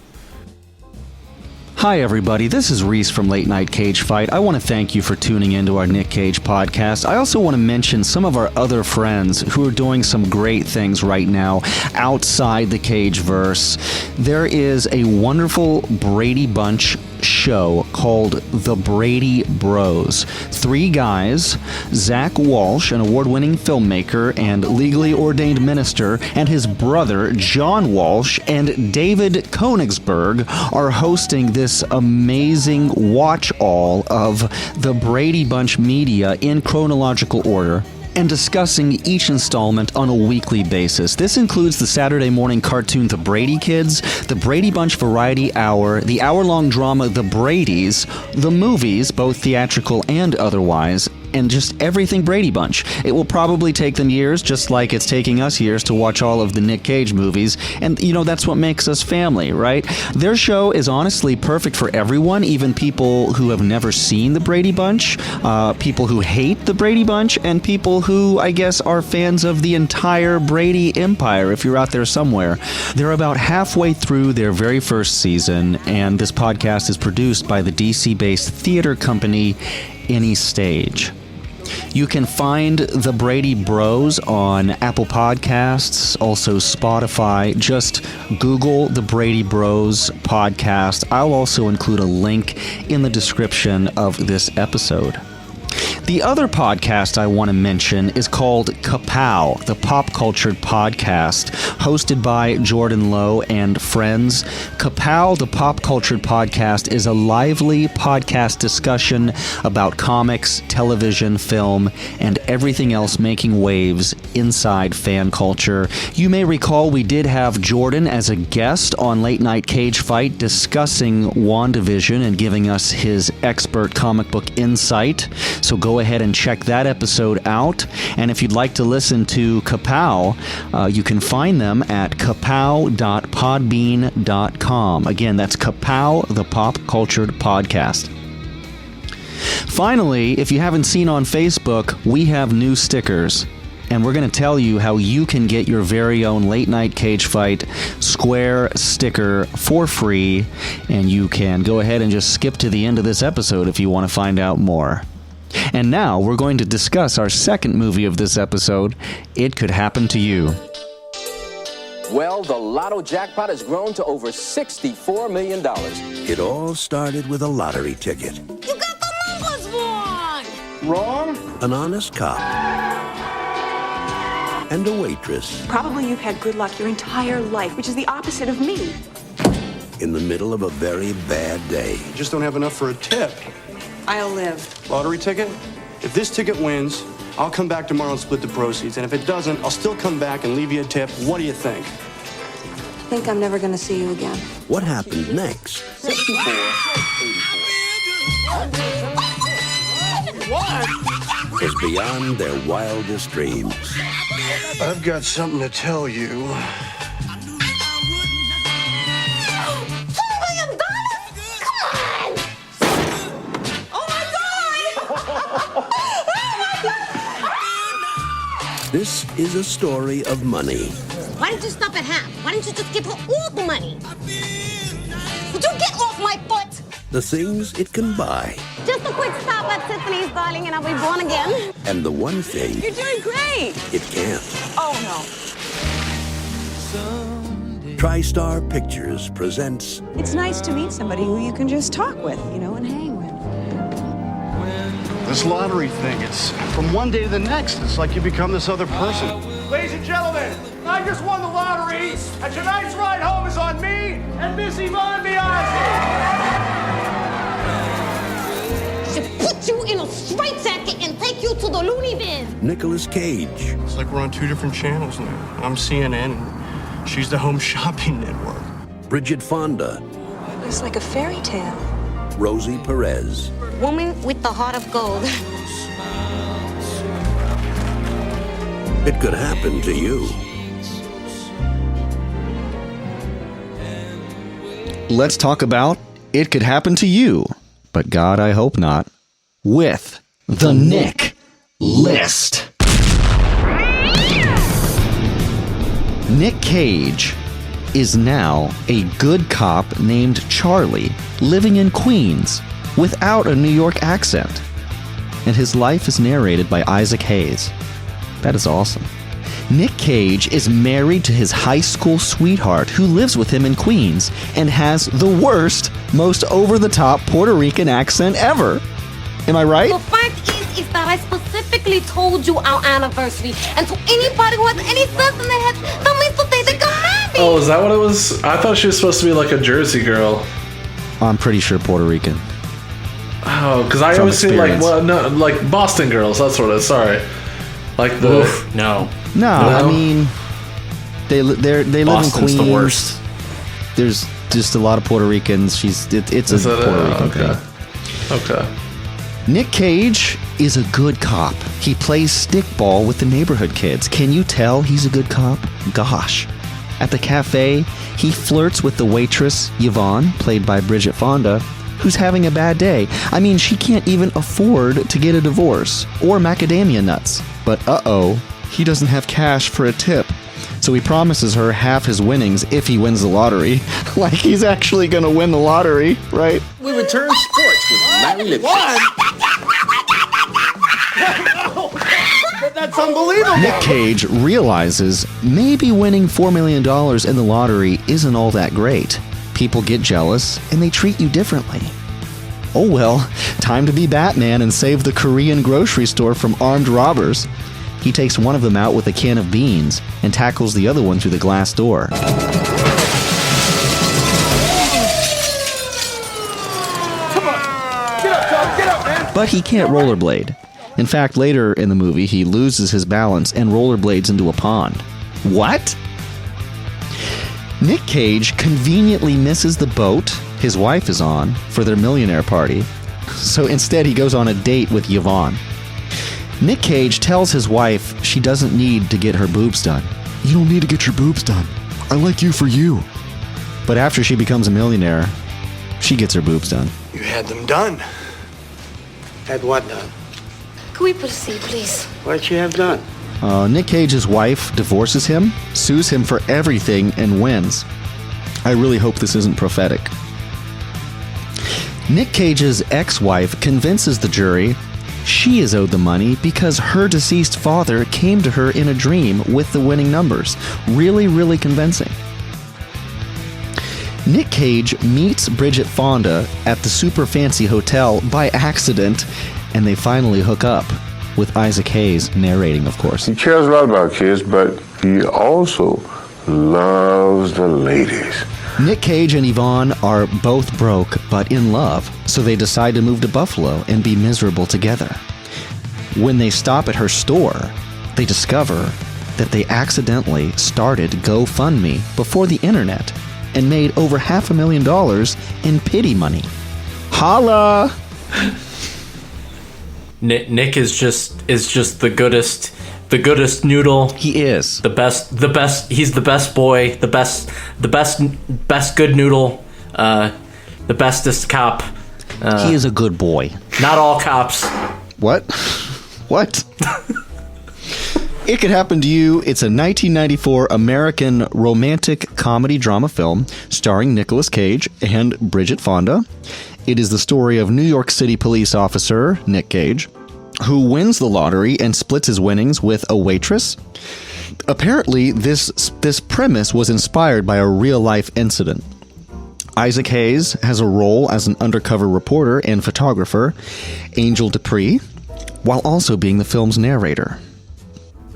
Hi, everybody. This is Reece from Late Night Cage Fight. I want to thank you for tuning into our Nick Cage podcast. I also want to mention some of our other friends who are doing some great things right now outside the Cageverse. There is a wonderful Brady Bunch show called The Brady Bros. 3 guys, Zach Walsh, an award-winning filmmaker and legally ordained minister, and his brother, John Walsh, and David Koenigsberg are hosting this amazing watch-all of the Brady Bunch media in chronological order, and discussing each installment on a weekly basis. This includes the Saturday morning cartoon The Brady Kids, the Brady Bunch Variety Hour, the hour-long drama The Brady's, the movies, both theatrical and otherwise, and just everything Brady Bunch. It will probably take them years, just like it's taking us years to watch all of the Nick Cage movies, and that's what makes us family, right? Their show is honestly perfect for everyone, even people who have never seen the Brady Bunch, people who hate the Brady Bunch, and people who, I guess, are fans of the entire Brady empire, if you're out there somewhere. They're about halfway through their very first season, and this podcast is produced by the DC-based theater company Any Stage. You can find the Brady Bros on Apple Podcasts, also Spotify. Just Google the Brady Bros podcast. I'll also include a link in the description of this episode. The other podcast I want to mention is called Kapow, the pop cultured podcast, hosted by Jordan Lowe and friends. Kapow, the pop cultured podcast, is a lively podcast discussion about comics, television, film, and everything else making waves inside fan culture. You may recall we did have Jordan as a guest on Late Night Cage Fight discussing WandaVision and giving us his expert comic book insight. So go ahead and check that episode out. And if you'd like to listen to Kapow, you can find them at kapow.podbean.com. Again, that's Kapow, the pop cultured podcast. Finally, if you haven't seen on Facebook, we have new stickers. And we're going to tell you how you can get your very own Late Night Cage Fight square sticker for free. And you can go ahead and just skip to the end of this episode if you want to find out more. And now we're going to discuss our second movie of this episode, It Could Happen to You. Well, the lotto jackpot has grown to over $64 million. It all started with a lottery ticket. You got the numbers wrong! Wrong? An honest cop. And a waitress. Probably you've had good luck your entire life, which is the opposite of me. In the middle of a very bad day. You just don't have enough for a tip. I'll live. Lottery ticket? If this ticket wins, I'll come back tomorrow and split the proceeds. And if it doesn't, I'll still come back and leave you a tip. What do you think? I think I'm never going to see you again. What happened next? 64. Was beyond their wildest dreams. I've got something to tell you. This is a story of money. Why didn't you stop at half? Why didn't you just give her all the money? Would you get off my foot? The things it can buy. Just a quick stop at Tiffany's, darling, and I'll be born again. And the one thing You're doing great. it can't. Oh, no. TriStar Pictures presents It's nice to meet somebody who you can just talk with, and hang with. This lottery thing, it's from one day to the next. It's like you become this other person. Ladies and gentlemen, I just won the lottery, and tonight's ride home is on me and Miss Yvonne Biazzi. Should put you in a straitjacket and take you to the loony bin. Nicolas Cage. It's like we're on two different channels now. I'm CNN, and she's the Home Shopping Network. Bridget Fonda. It's like a fairy tale. Rosie Perez. Woman with the heart of gold. It could happen to you. Let's talk about It Could Happen to You, but God, I hope not, with the Nick List. Nick Cage is now a good cop named Charlie, living in Queens, without a New York accent. And his life is narrated by Isaac Hayes. That is awesome. Nick Cage is married to his high school sweetheart who lives with him in Queens and has the worst, most over-the-top Puerto Rican accent ever. Am I right? The fact is that I specifically told you our anniversary. And to anybody who has any sense in their head, that means that they think I'm happy. Oh, is that what it was? I thought she was supposed to be like a Jersey girl. I'm pretty sure Puerto Rican. Oh, because I always see like like Boston girls. That's what it is. Sorry, like the No, I mean they live Boston's in Queens. The worst. There's just a lot of Puerto Ricans. It's a Puerto Rican thing. Okay. Nick Cage is a good cop. He plays stickball with the neighborhood kids. Can you tell he's a good cop? Gosh. At the cafe, he flirts with the waitress, Yvonne, played by Bridget Fonda, who's having a bad day. I mean, she can't even afford to get a divorce or macadamia nuts. But he doesn't have cash for a tip. So he promises her half his winnings if he wins the lottery. Like he's actually going to win the lottery, right? We return sports with Larry Lipton. That's unbelievable. Nick Cage realizes maybe winning $4 million in the lottery isn't all that great. People get jealous and they treat you differently. Oh well, time to be Batman and save the Korean grocery store from armed robbers. He takes one of them out with a can of beans and tackles the other one through the glass door. Come on. Get up, man. But he can't rollerblade. In fact, later in the movie, he loses his balance and rollerblades into a pond. What? Nick Cage conveniently misses the boat his wife is on for their millionaire party. So instead, he goes on a date with Yvonne. Nick Cage tells his wife she doesn't need to get her boobs done. You don't need to get your boobs done. I like you for you. But after she becomes a millionaire, she gets her boobs done. You had them done. Had what done? Can we proceed, please? What'd you have done? Nick Cage's wife divorces him, sues him for everything, and wins. I really hope this isn't prophetic. Nick Cage's ex-wife convinces the jury she is owed the money because her deceased father came to her in a dream with the winning numbers. Really, really convincing. Nick Cage meets Bridget Fonda at the super fancy hotel by accident, and they finally hook up, with Isaac Hayes narrating, of course. He cares a lot about kids, but he also loves the ladies. Nick Cage and Yvonne are both broke, but in love, so they decide to move to Buffalo and be miserable together. When they stop at her store, they discover that they accidentally started GoFundMe before the internet and made over $500,000 in pity money. Holla! Nick is just the goodest noodle. He is the best. He's the best boy. The best good noodle. The bestest cop. He is a good boy. Not all cops. What? It Could Happen to You. It's a 1994 American romantic comedy drama film starring Nicolas Cage and Bridget Fonda. It is the story of New York City police officer Nick Cage, who wins the lottery and splits his winnings with a waitress. Apparently, this premise was inspired by a real-life incident. Isaac Hayes has a role as an undercover reporter and photographer, Angel Dupree, while also being the film's narrator.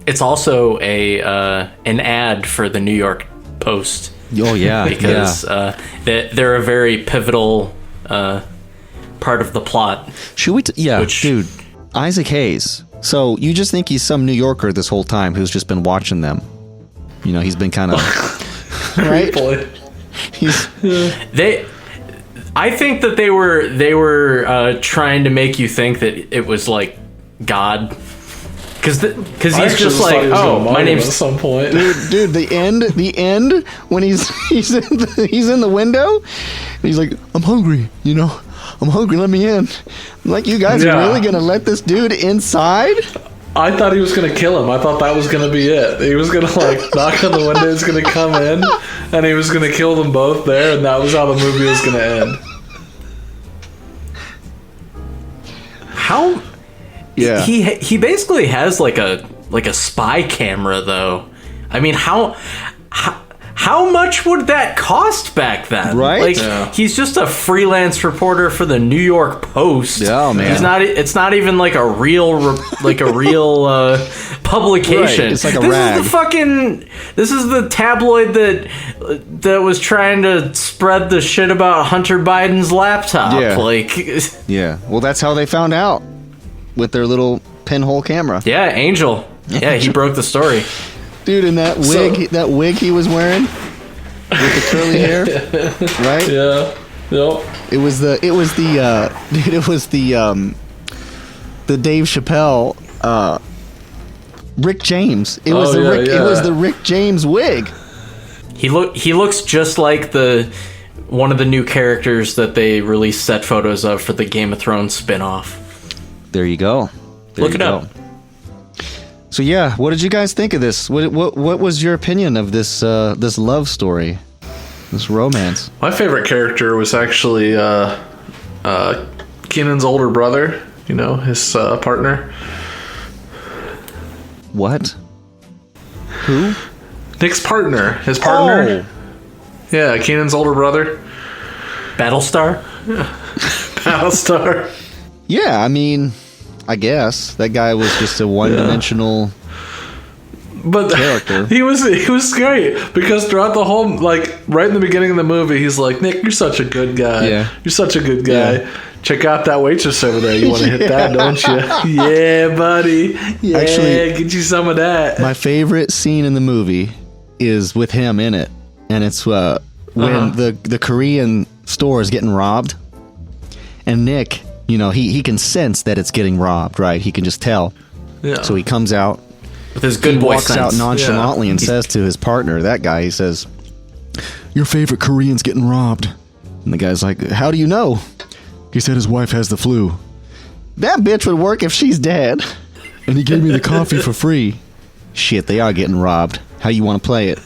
It's also an ad for the New York Post. Oh, yeah. Because they're a very pivotal part of the plot. Should we... dude, Isaac Hayes. So you just think he's some New Yorker this whole time who's just been watching them. You know, he's been kind of... right? I think that they were trying to make you think that it was like God. Because he's just like, oh, my name's... At some point. Dude, the end when he's in the window, and he's like, I'm hungry, I'm hungry, let me in. I'm like, you guys are really gonna let this dude inside? I thought he was gonna kill him. I thought that was gonna be it. He was gonna knock on the window, he's gonna come in, and he was gonna kill them both there, and that was how the movie was gonna end. How? Yeah. He basically has like a spy camera though. I mean, how much would that cost back then? Right? He's just a freelance reporter for the New York Post. Oh man, it's not even like a real publication. Right. It's like a rag. This is the tabloid that was trying to spread the shit about Hunter Biden's laptop. Yeah. Well, that's how they found out with their little pinhole camera. Yeah, Angel. Yeah, he broke the story. Dude, and that wig he was wearing with the curly hair, right? Yeah. Yep. It was the the Dave Chappelle, Rick James. It was the Rick James wig. He looks just like one of the new characters that they released set photos of for the Game of Thrones spinoff. There you go. Look it up. So yeah, what did you guys think of this? What was your opinion of this this love story, this romance? My favorite character was actually Keenan's older brother. You know, his partner. What? Who? Nick's partner. His partner. Oh. Yeah, Keenan's older brother. Battlestar? Battlestar. Yeah, I mean, I guess. That guy was just a one-dimensional character. He was great, because throughout the whole, like, right in the beginning of the movie, he's like, Nick, you're such a good guy. Yeah. You're such a good guy. Yeah. Check out that waitress over there. You want to hit that, don't you? Yeah, buddy. Yeah, actually, get you some of that. My favorite scene in the movie is with him in it, and it's when the Korean store is getting robbed, and Nick, you know, he can sense that it's getting robbed, right? He can just tell. Yeah. So he comes out with his good boy sense. He walks out nonchalantly and says to his partner, that guy, he says, "Your favorite Korean's getting robbed." And the guy's like, "How do you know?" He said his wife has the flu. That bitch would work if she's dead. And he gave me the coffee for free. Shit, they are getting robbed. How you want to play it?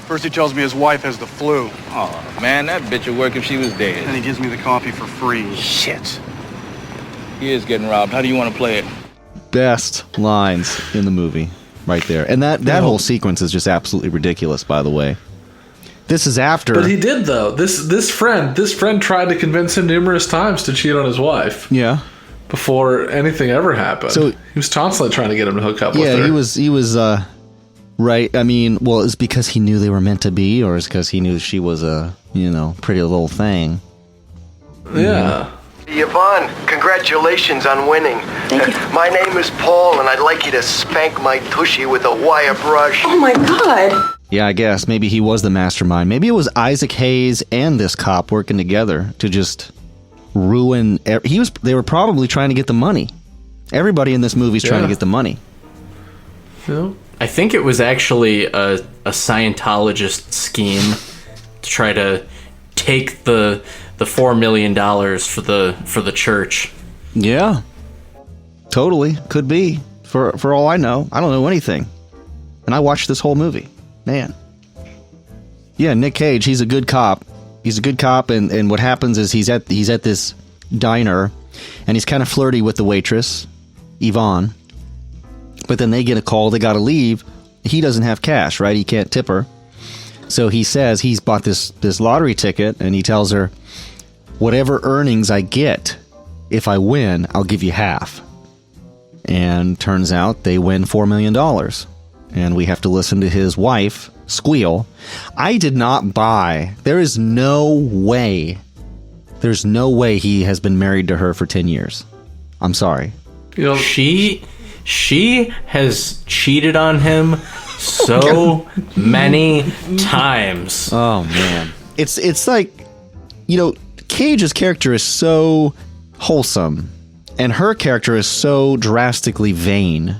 First he tells me his wife has the flu. Oh, man, that bitch would work if she was dead. And he gives me the coffee for free. Shit. He is getting robbed. How do you want to play it? Best lines in the movie. Right there. And that whole sequence is just absolutely ridiculous, by the way. This is after. But he did, though. This friend tried to convince him numerous times to cheat on his wife. Yeah. Before anything ever happened. So he was constantly trying to get him to hook up with her. Yeah, he was right. I mean, well, it's because he knew they were meant to be, or it's because he knew she was a, pretty little thing. Yeah. Yvonne, congratulations on winning. Thank you. My name is Paul, and I'd like you to spank my tushy with a wire brush. Oh my God. Yeah, I guess. Maybe he was the mastermind. Maybe it was Isaac Hayes and this cop working together to just ruin... They were probably trying to get the money. Everybody in this movie is trying to get the money. Yeah. I think it was actually a Scientologist scheme to try to take the $4 million for the church. Yeah. Totally. Could be. For all I know. I don't know anything. And I watched this whole movie. Man. Yeah, Nick Cage, he's a good cop. He's a good cop, and what happens is he's at this diner, and he's kind of flirty with the waitress, Yvonne. But then they get a call, they gotta leave. He doesn't have cash, right? He can't tip her. So he says he's bought this lottery ticket, and he tells her, whatever earnings I get, if I win, I'll give you half. And turns out they win $4 million. And we have to listen to his wife squeal. I did not buy. There's no way he has been married to her for 10 years. I'm sorry. She has cheated on him so many times. Oh man. It's like, Cage's character is so wholesome and her character is so drastically vain.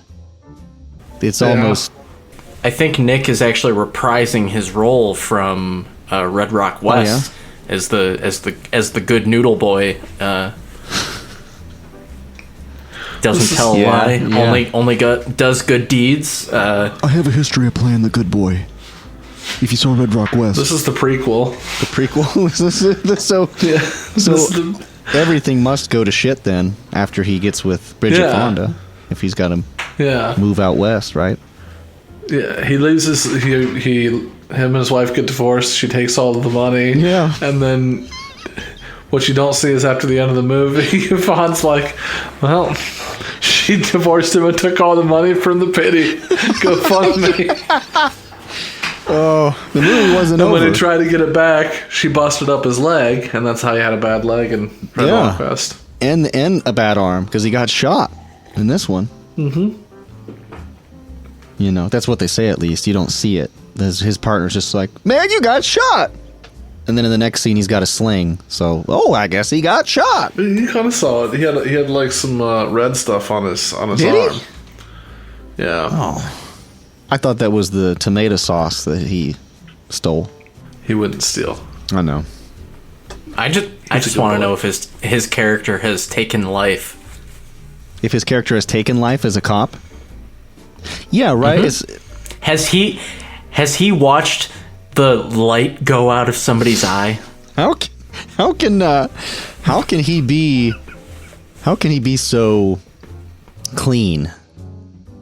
It's almost... I think Nick is actually reprising his role from Red Rock West as the good noodle boy. Doesn't tell a lie. Yeah. Only does good deeds. I have a history of playing the good boy. If you saw Red Rock West, this is the prequel. The prequel. So everything must go to shit then after he gets with Bridget Fonda. If he's got to move out west, right? Yeah, he leaves him and his wife get divorced. She takes all of the money. Yeah. And then what you don't see is after the end of the movie, Yvonne's like, well, she divorced him and took all the money from the pity. Go fund me. Oh, the movie wasn't over. And when he tried to get it back, she busted up his leg, and that's how he had a bad leg in Red Rock West. And a bad arm, because he got shot in this one. Mm-hmm. That's what they say at least. You don't see it. His partner's just like, man, you got shot. And then in the next scene, he's got a sling. So, I guess he got shot. You kind of saw it. He had like some red stuff on his Did arm. he? Yeah. Oh. I thought that was the tomato sauce that he stole. He wouldn't steal. I know. I just want to know if his character has taken life. If his character has taken life as a cop? Yeah, right. Mm-hmm. Has he watched the light go out of somebody's eye? How can he be so clean,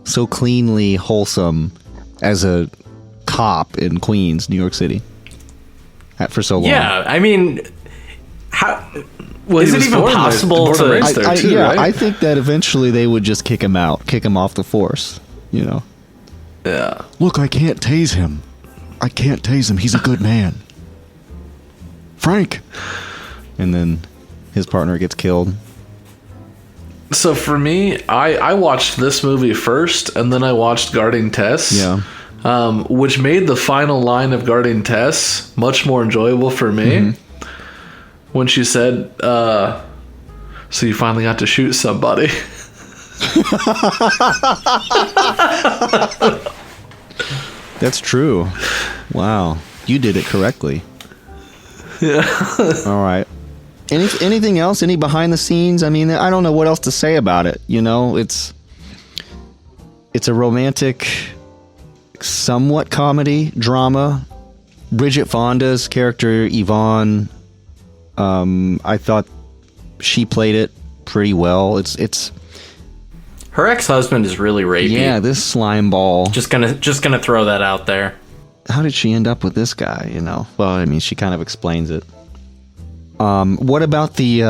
so cleanly wholesome as a cop in Queens, New York City, for so long? Yeah, I mean, is it even possible to? Right? I think that eventually they would just kick him off the force. You know. Yeah. Look, I can't tase him. He's a good man. Frank. And then his partner gets killed. So for me, I watched this movie first, and then I watched Guarding Tess. Yeah. Which made the final line of Guarding Tess much more enjoyable for me. Mm-hmm. When she said, so you finally got to shoot somebody. That's true. Wow. You did it correctly. Yeah. All right. Anything else? Any behind the scenes? I mean, I don't know what else to say about it. You know, it's a romantic, somewhat comedy drama. Bridget Fonda's character, Yvonne, I thought she played it pretty well. It's her ex-husband is really rapey. Yeah, this slime ball. Just gonna throw that out there. How did she end up with this guy, you know? Well, I mean, she kind of explains it. What about the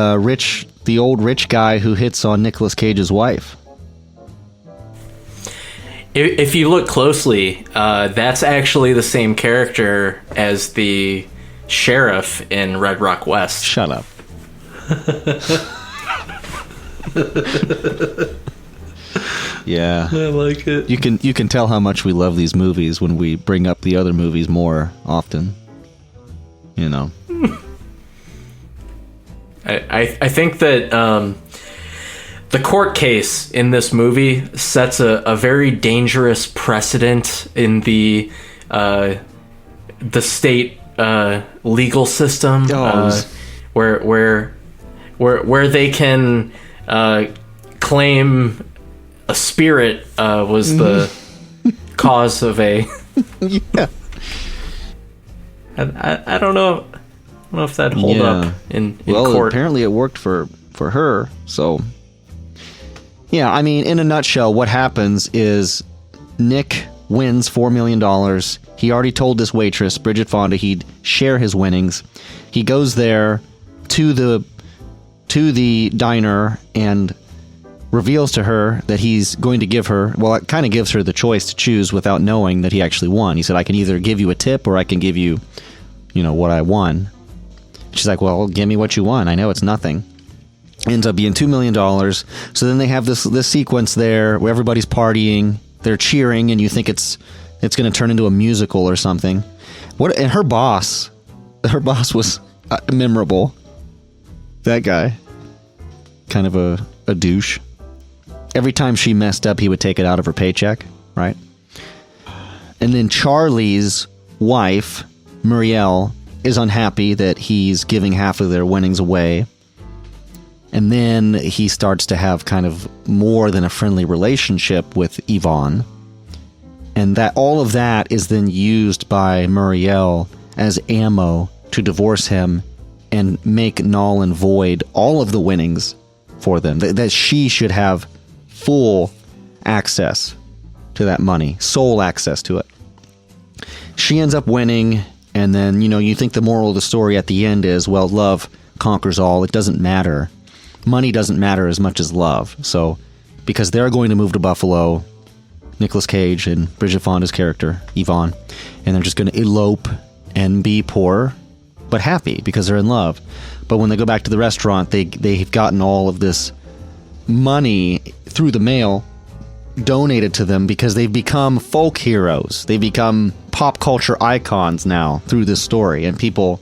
old rich guy who hits on Nicolas Cage's wife? If you look closely, that's actually the same character as the sheriff in Red Rock West. Shut up. Yeah, I like it. You can tell how much we love these movies when we bring up the other movies more often. You know. I think that the court case in this movie sets a very dangerous precedent in the state legal system, where they can claim a spirit was the cause of a. Yeah. I don't know. I don't know if that hold up in court. Apparently it worked for her. So, yeah, I mean, in a nutshell, what happens is Nick wins $4 million. He already told this waitress, Bridget Fonda, he'd share his winnings. He goes there to the diner and reveals to her that he's going to give her, well, it kind of gives her the choice to choose without knowing that he actually won. He said, I can either give you a tip or I can give you, what I won. She's like, well, give me what you won. I know it's nothing. Ends up being $2 million. So then they have this sequence there where everybody's partying, they're cheering, and you think it's going to turn into a musical or something. And her boss was memorable. That guy, kind of a douche. Every time she messed up, he would take it out of her paycheck, right? And then Charlie's wife, Muriel, is unhappy that he's giving half of their winnings away. And then he starts to have kind of more than a friendly relationship with Yvonne. And that all of that is then used by Muriel as ammo to divorce him and make null and void all of the winnings for them. That she should have full access to that money, sole access to it. She ends up winning. And then, you think the moral of the story at the end is, well, love conquers all. It doesn't matter. Money doesn't matter as much as love. So, because they're going to move to Buffalo, Nicolas Cage and Bridget Fonda's character, Yvonne, and they're just going to elope and be poor, but happy because they're in love. But when they go back to the restaurant, they've gotten all of this money through the mail donated to them because they've become folk heroes. They've become pop culture icons now through this story, and people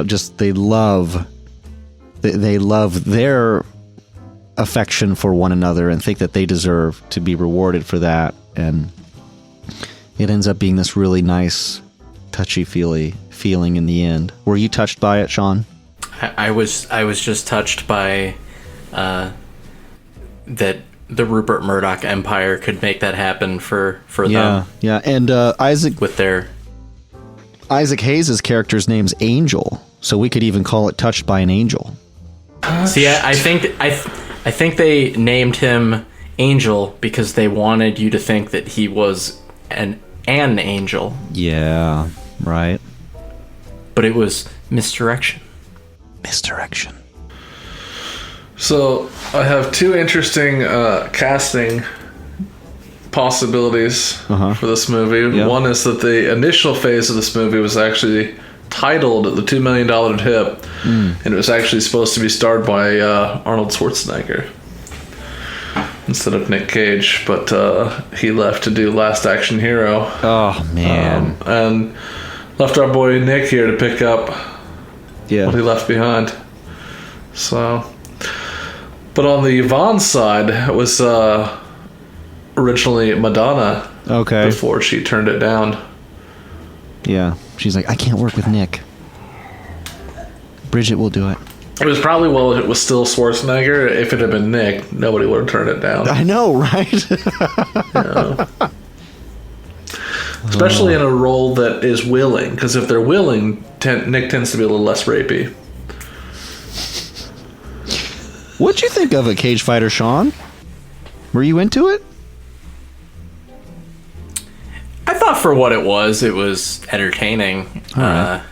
just they love their affection for one another and think that they deserve to be rewarded for that, and it ends up being this really nice, touchy-feely feeling in the end. Were you touched by it, Shawn? I was just touched by that the Rupert Murdoch empire could make that happen for them. Yeah, and Isaac Hayes' character's name's Angel, so we could even call it Touched by an Angel. See, I think they named him Angel because they wanted you to think that he was an angel. Yeah, right. But it was misdirection. So I have two interesting casting possibilities for this movie. Yeah. One is that the initial phase of this movie was actually titled The $2 Million Tip, and it was actually supposed to be starred by Arnold Schwarzenegger instead of Nick Cage, but he left to do Last Action Hero. Oh, man. And left our boy Nick here to pick up what he left behind. So, but on the Yvonne side, it was originally Madonna. Okay. Before she turned it down. Yeah. She's like, I can't work with Nick. Bridget will do it. It was probably, it was still Schwarzenegger. If it had been Nick, nobody would have turned it down. I know, right? Yeah. Especially in a role that is willing, because if they're willing, Nick tends to be a little less rapey. What'd you think of a Cage Fighter, Shawn? Were you into it? I thought for what it was entertaining. Right.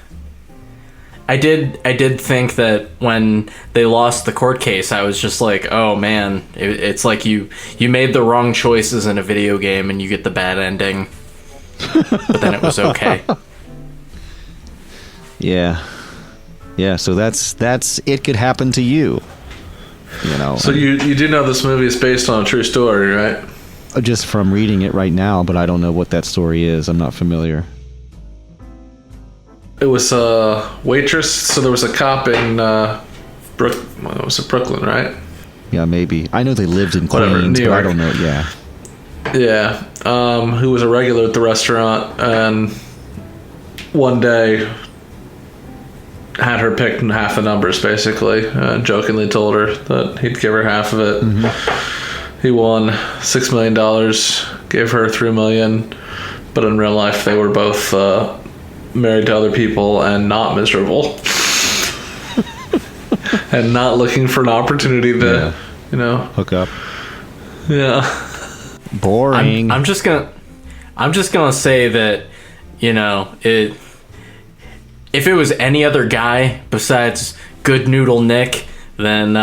I did think that when they lost the court case, I was just like, oh man, it's like you made the wrong choices in a video game and you get the bad ending. But then it was okay. Yeah. So that's it could happen to you. You know. So you do know this movie is based on a true story, right? Just from reading it right now, but I don't know what that story is. I'm not familiar. It was a waitress. So there was a cop in Brooklyn, right? Yeah, maybe. I know they lived in Queens, but I don't know. Yeah. Yeah. Who was a regular at the restaurant, and one day had her pick half the numbers, basically. Jokingly told her that he'd give her half of it. Mm-hmm. He won $6 million, gave her $3 million, but in real life they were both married to other people and not miserable. And not looking for an opportunity to, hook up. Yeah. Boring. I'm just gonna say that, if it was any other guy besides Good Noodle Nick, then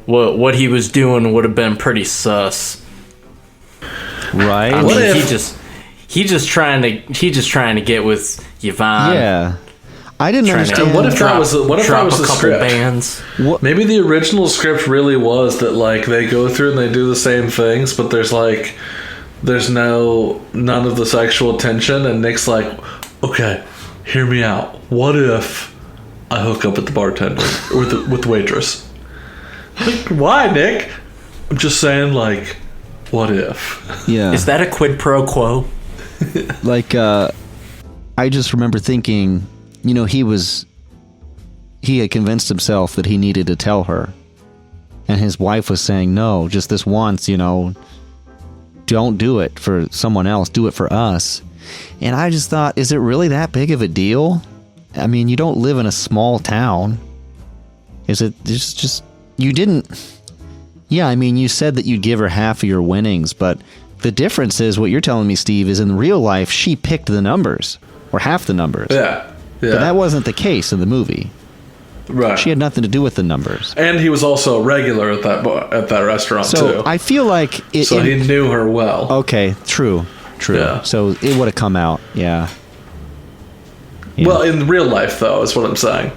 what he was doing would have been pretty sus. Right? I mean, he just trying to get with Yvonne. Yeah. I didn't understand. What if that was the script? Bands? Maybe the original script really was that they go through and they do the same things, but there's none of the sexual tension, and Nick's like, okay, hear me out. What if I hook up with the bartender or with the waitress? Like, why, Nick? I'm just saying, what if? Yeah. Is that a quid pro quo? I just remember thinking, he had convinced himself that he needed to tell her. And his wife was saying, no, just this once, don't do it for someone else, do it for us. And I just thought, is it really that big of a deal? I mean, you don't live in a small town. Is it just you didn't... Yeah, I mean, you said that you'd give her half of your winnings, but the difference is what you're telling me, Steve, is in real life, she picked the numbers, or half the numbers. Yeah. But that wasn't the case in the movie. Right. She had nothing to do with the numbers. And he was also a regular at that restaurant, too. So I feel like... So he knew her well. Okay, true. Yeah. So it would have come out, yeah. Well, in real life, though, is what I'm saying.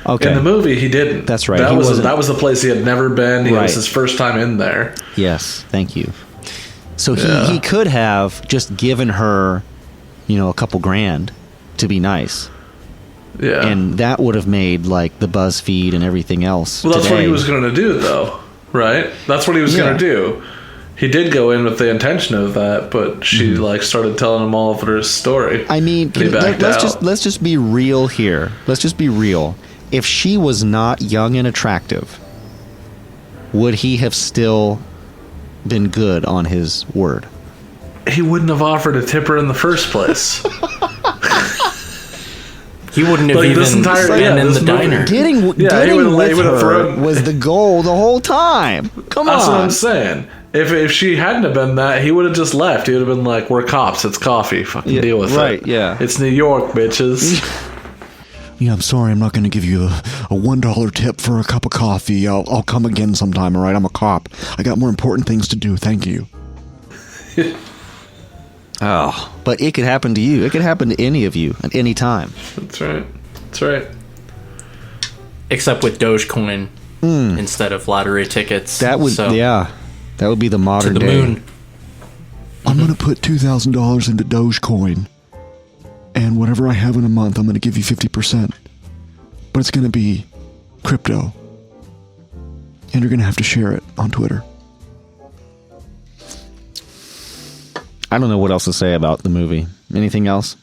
Okay. In the movie, he didn't. That's right. That was the place he had never been. It was his first time in there. Yes, thank you. So he could have just given her, a couple grand to be nice. Yeah. And that would have made like the BuzzFeed and everything else. Well, that's today. what he was going to do, though, right? That's what he was going to do. He did go in with the intention of that, but she like started telling him all of her story. I mean, let's just be real here. Let's just be real. If she was not young and attractive, would he have still been good on his word? He wouldn't have offered to tip her in the first place. He wouldn't have even been in the diner. Getting with her was the goal the whole time. Come on. That's what I'm saying. If she hadn't have been that, he would have just left. He would have been like, we're cops. It's coffee. Fucking deal with it. Right, yeah. It's New York, bitches. Yeah, I'm sorry. I'm not going to give you a $1 tip for a cup of coffee. I'll come again sometime, all right? I'm a cop. I got more important things to do. Thank you. Oh, but it could happen to you. It could happen to any of you at any time. That's right. That's right. Except with Dogecoin instead of lottery tickets. That would, that would be the modern to the day. moon. I'm going to put $2,000 into Dogecoin. And whatever I have in a month, I'm going to give you 50%. But it's going to be crypto. And you're going to have to share it on Twitter. I don't know what else to say about the movie. Anything else?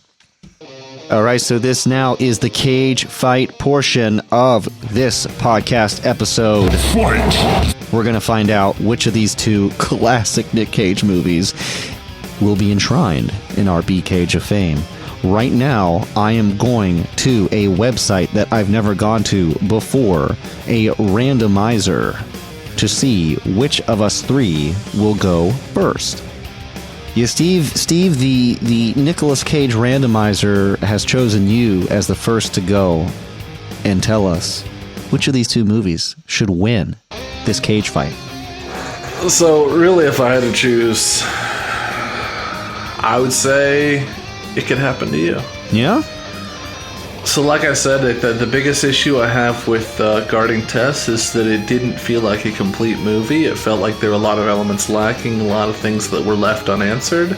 All right, so this now is the cage fight portion of this podcast episode. Fight! We're going to find out which of these two classic Nick Cage movies will be enshrined in our B Cage of Fame. Right now, I am going to a website that I've never gone to before, a randomizer, to see which of us three will go first. Yeah, Steve, the Nicolas Cage randomizer has chosen you as the first to go and tell us which of these two movies should win this cage fight. So, really, if I had to choose, I would say it could happen to you. Yeah? So, like I said, the biggest issue I have with Guarding Tess is that it didn't feel like a complete movie. It felt like there were a lot of elements lacking, a lot of things that were left unanswered.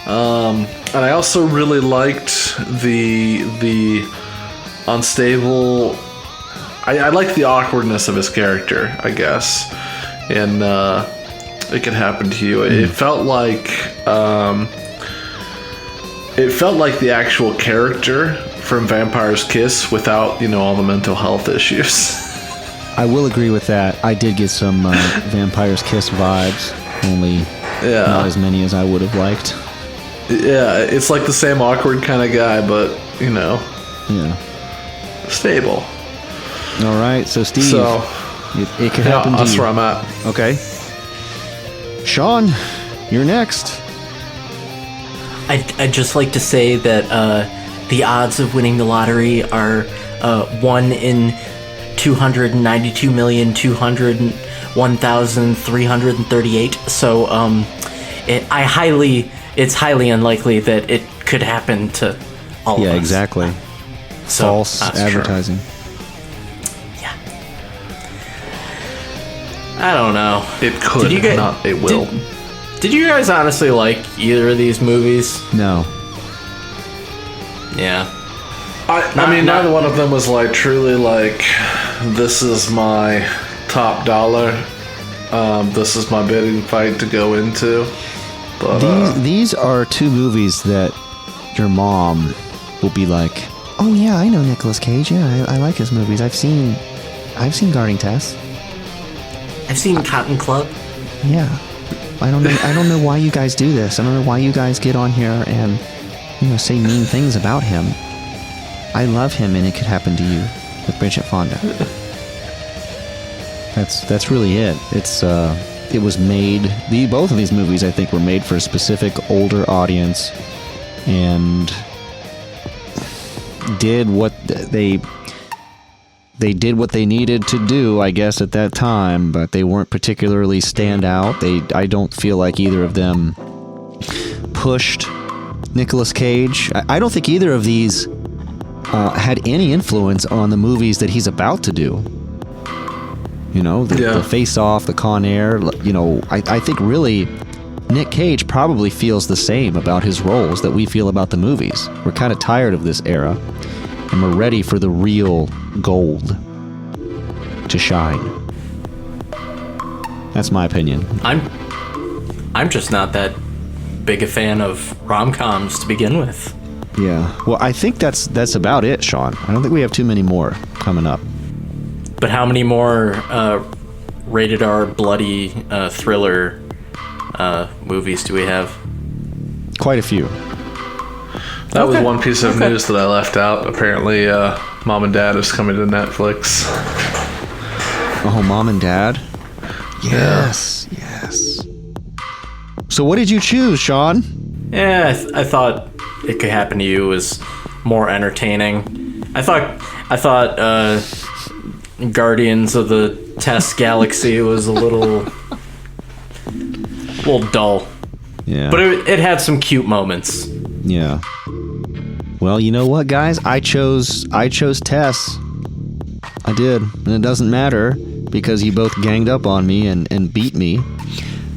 And I also really liked the unstable... I liked the awkwardness of his character, I guess. And it could happen to you. It felt like... it felt like the actual character from Vampire's Kiss without, all the mental health issues. I will agree with that. I did get some Vampire's Kiss vibes, only not as many as I would have liked. Yeah, it's like the same awkward kind of guy, but, stable. All right, so Steve, it could happen to you. That's where I'm at. Okay. Shawn, you're next. I'd just like to say that the odds of winning the lottery are 1 in 292,201,338. So it's highly unlikely that it could happen to all of us. Yeah, exactly. So, false advertising. True. Yeah. I don't know. It could, not it will. Did you guys honestly like either of these movies? No. Yeah. I mean, neither one of them was like truly like, this is my top dollar. This is my bidding fight to go into. But these are two movies that your mom will be like, oh yeah, I know Nicolas Cage. Yeah, I like his movies. I've seen Guarding Tess. I've seen Cotton Club. Yeah. I don't know why you guys do this. I don't know why you guys get on here and say mean things about him. I love him, and it could happen to you with Bridget Fonda. That's really it. It was made. Both of these movies, I think, were made for a specific older audience, and did what they did what they needed to do, I guess, at that time, but they weren't particularly stand out. I don't feel like either of them pushed Nicolas Cage. I don't think either of these had any influence on the movies that he's about to do. The Face Off, the Con Air. I think really Nick Cage probably feels the same about his roles that we feel about the movies. We're kind of tired of this era. and we're ready for the real gold to shine. That's my opinion. I'm just not that big a fan of rom-coms to begin with. Yeah. Well, I think that's about it, Shawn. I don't think we have too many more coming up. But how many more rated R bloody thriller movies do we have? Quite a few. That was one piece of news that I left out. Apparently, Mom and Dad is coming to Netflix. Oh, Mom and Dad? Yes. So what did you choose, Shawn? Yeah, I thought It Could Happen to You was more entertaining. I thought Guardians of the Tess Galaxy was a little dull. Yeah. But it had some cute moments. Yeah. Well, you know what, guys? I chose Tess. I did. And it doesn't matter because you both ganged up on me and beat me.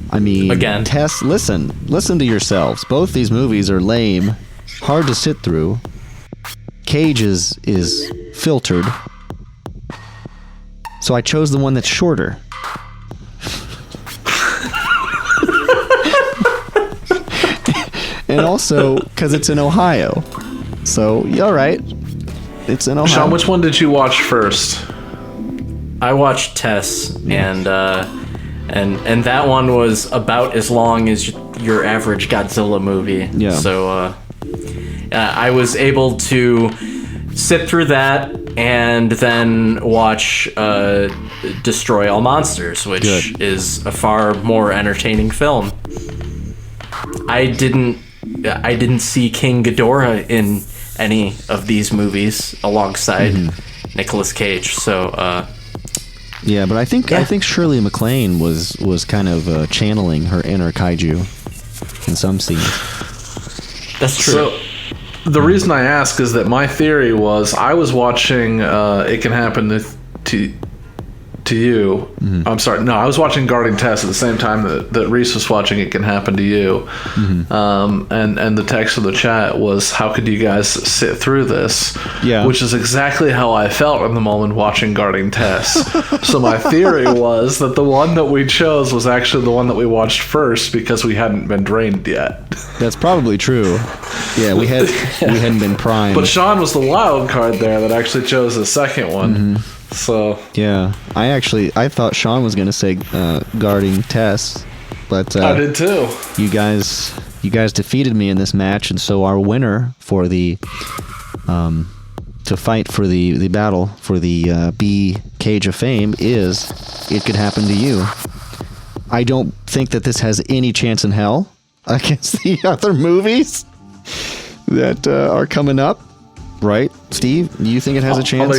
I mean, again. Tess, listen to yourselves. Both these movies are lame, hard to sit through. Cage is filtered. So I chose the one that's shorter. And also, because it's in Ohio. So, all right. It's in Ohio. Shawn, which one did you watch first? I watched Tess, and that one was about as long as your average Godzilla movie. Yeah. So I was able to sit through that and then watch Destroy All Monsters, which is a far more entertaining film. I didn't see King Ghidorah in any of these movies alongside Nicolas Cage. So yeah, but I think Shirley MacLaine was kind of channeling her inner kaiju in some scenes. That's true. So, the reason I ask is that my theory was I was watching It Can Happen to You. I'm sorry. No, I was watching Guarding Tess at the same time that Reese was watching It Can Happen to You. And the text of the chat was, how could you guys sit through this? Yeah. Which is exactly how I felt in the moment watching Guarding Tess. So my theory was that the one that we chose was actually the one that we watched first because we hadn't been drained yet. That's probably true. Yeah, we hadn't been primed. But Shawn was the wild card there that actually chose the second one. So yeah, I thought Shawn was gonna say Guarding Tess, but I did too. You guys defeated me in this match, and so our winner for the to fight for the battle for the B Cage of Fame is It Could Happen to You. I don't think that this has any chance in hell against the other movies that are coming up, right, Steve? Do you think it has a chance?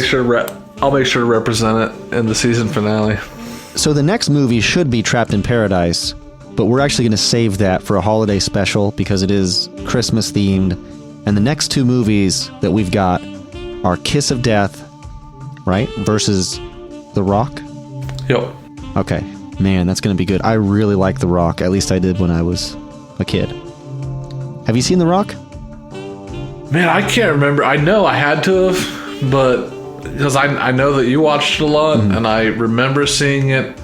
I'll make sure to represent it in the season finale. So the next movie should be Trapped in Paradise, but we're actually going to save that for a holiday special because it is Christmas themed. And the next two movies that we've got are Kiss of Death, right, versus The Rock. Yep. Okay, man, that's going to be good. I really like The Rock. At least I did when I was a kid. Have you seen The Rock? Man, I can't remember. I know I had to have, but because I know that you watched it a lot, and I remember seeing it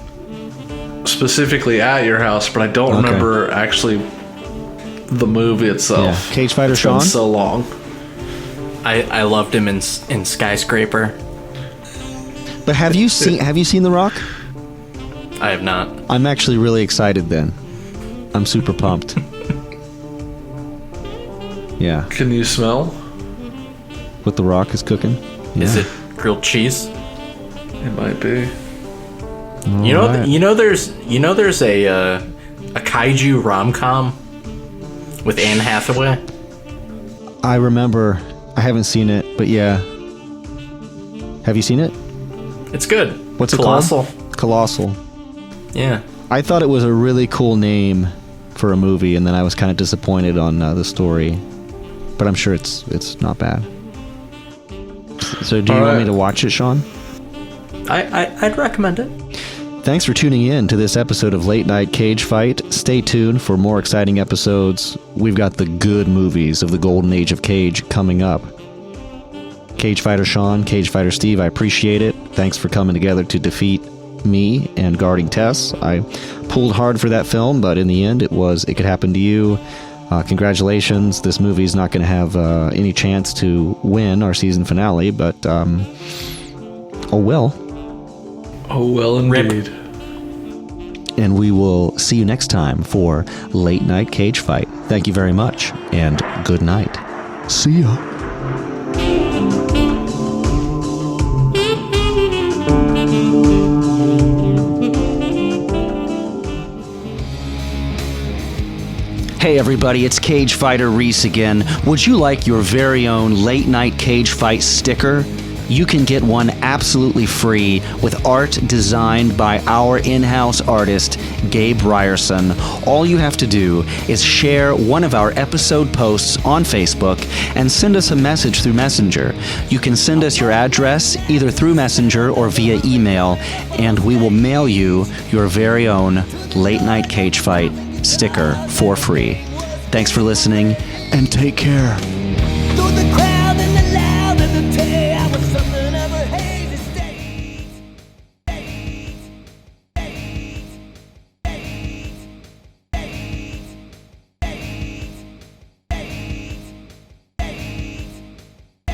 specifically at your house, but I don't remember actually the movie itself. Yeah. Cagefighters, Shawn? Been so long. I loved him in Skyscraper. But have you seen The Rock? I have not. I'm actually really excited then. I'm super pumped. Yeah. Can you smell what The Rock is cooking? Yeah. Is it grilled cheese? It might be. There's a kaiju rom-com with Anne Hathaway. I remember. I haven't seen it, but yeah. Have you seen it? It's good. What's it Colossal. called? Colossal. Yeah. I thought it was a really cool name for a movie, and then I was kind of disappointed on the story. But I'm sure it's not bad. So do you want me to watch it, Shawn? I'd recommend it. Thanks for tuning in to this episode of Late Night Cage Fight. Stay tuned for more exciting episodes. We've got the good movies of the golden age of Cage coming up. Cage Fighter Shawn, Cage Fighter Steve, I appreciate it. Thanks for coming together to defeat me and guarding Tess. I pulled hard for that film, but in the end, It Could Happen to You. Congratulations. This movie's not going to have any chance to win our season finale, but oh well. Oh well, indeed. And we will see you next time for Late Night Cage Fight. Thank you very much, and good night. See ya. Hey everybody, it's Cage Fighter Reece again. Would you like your very own Late Night Cage Fight sticker? You can get one absolutely free with art designed by our in-house artist, Gabe Ryerson. All you have to do is share one of our episode posts on Facebook and send us a message through Messenger. You can send us your address either through Messenger or via email, and we will mail you your very own Late Night Cage Fight sticker for free. Thanks for listening, and take care. Through the cracks.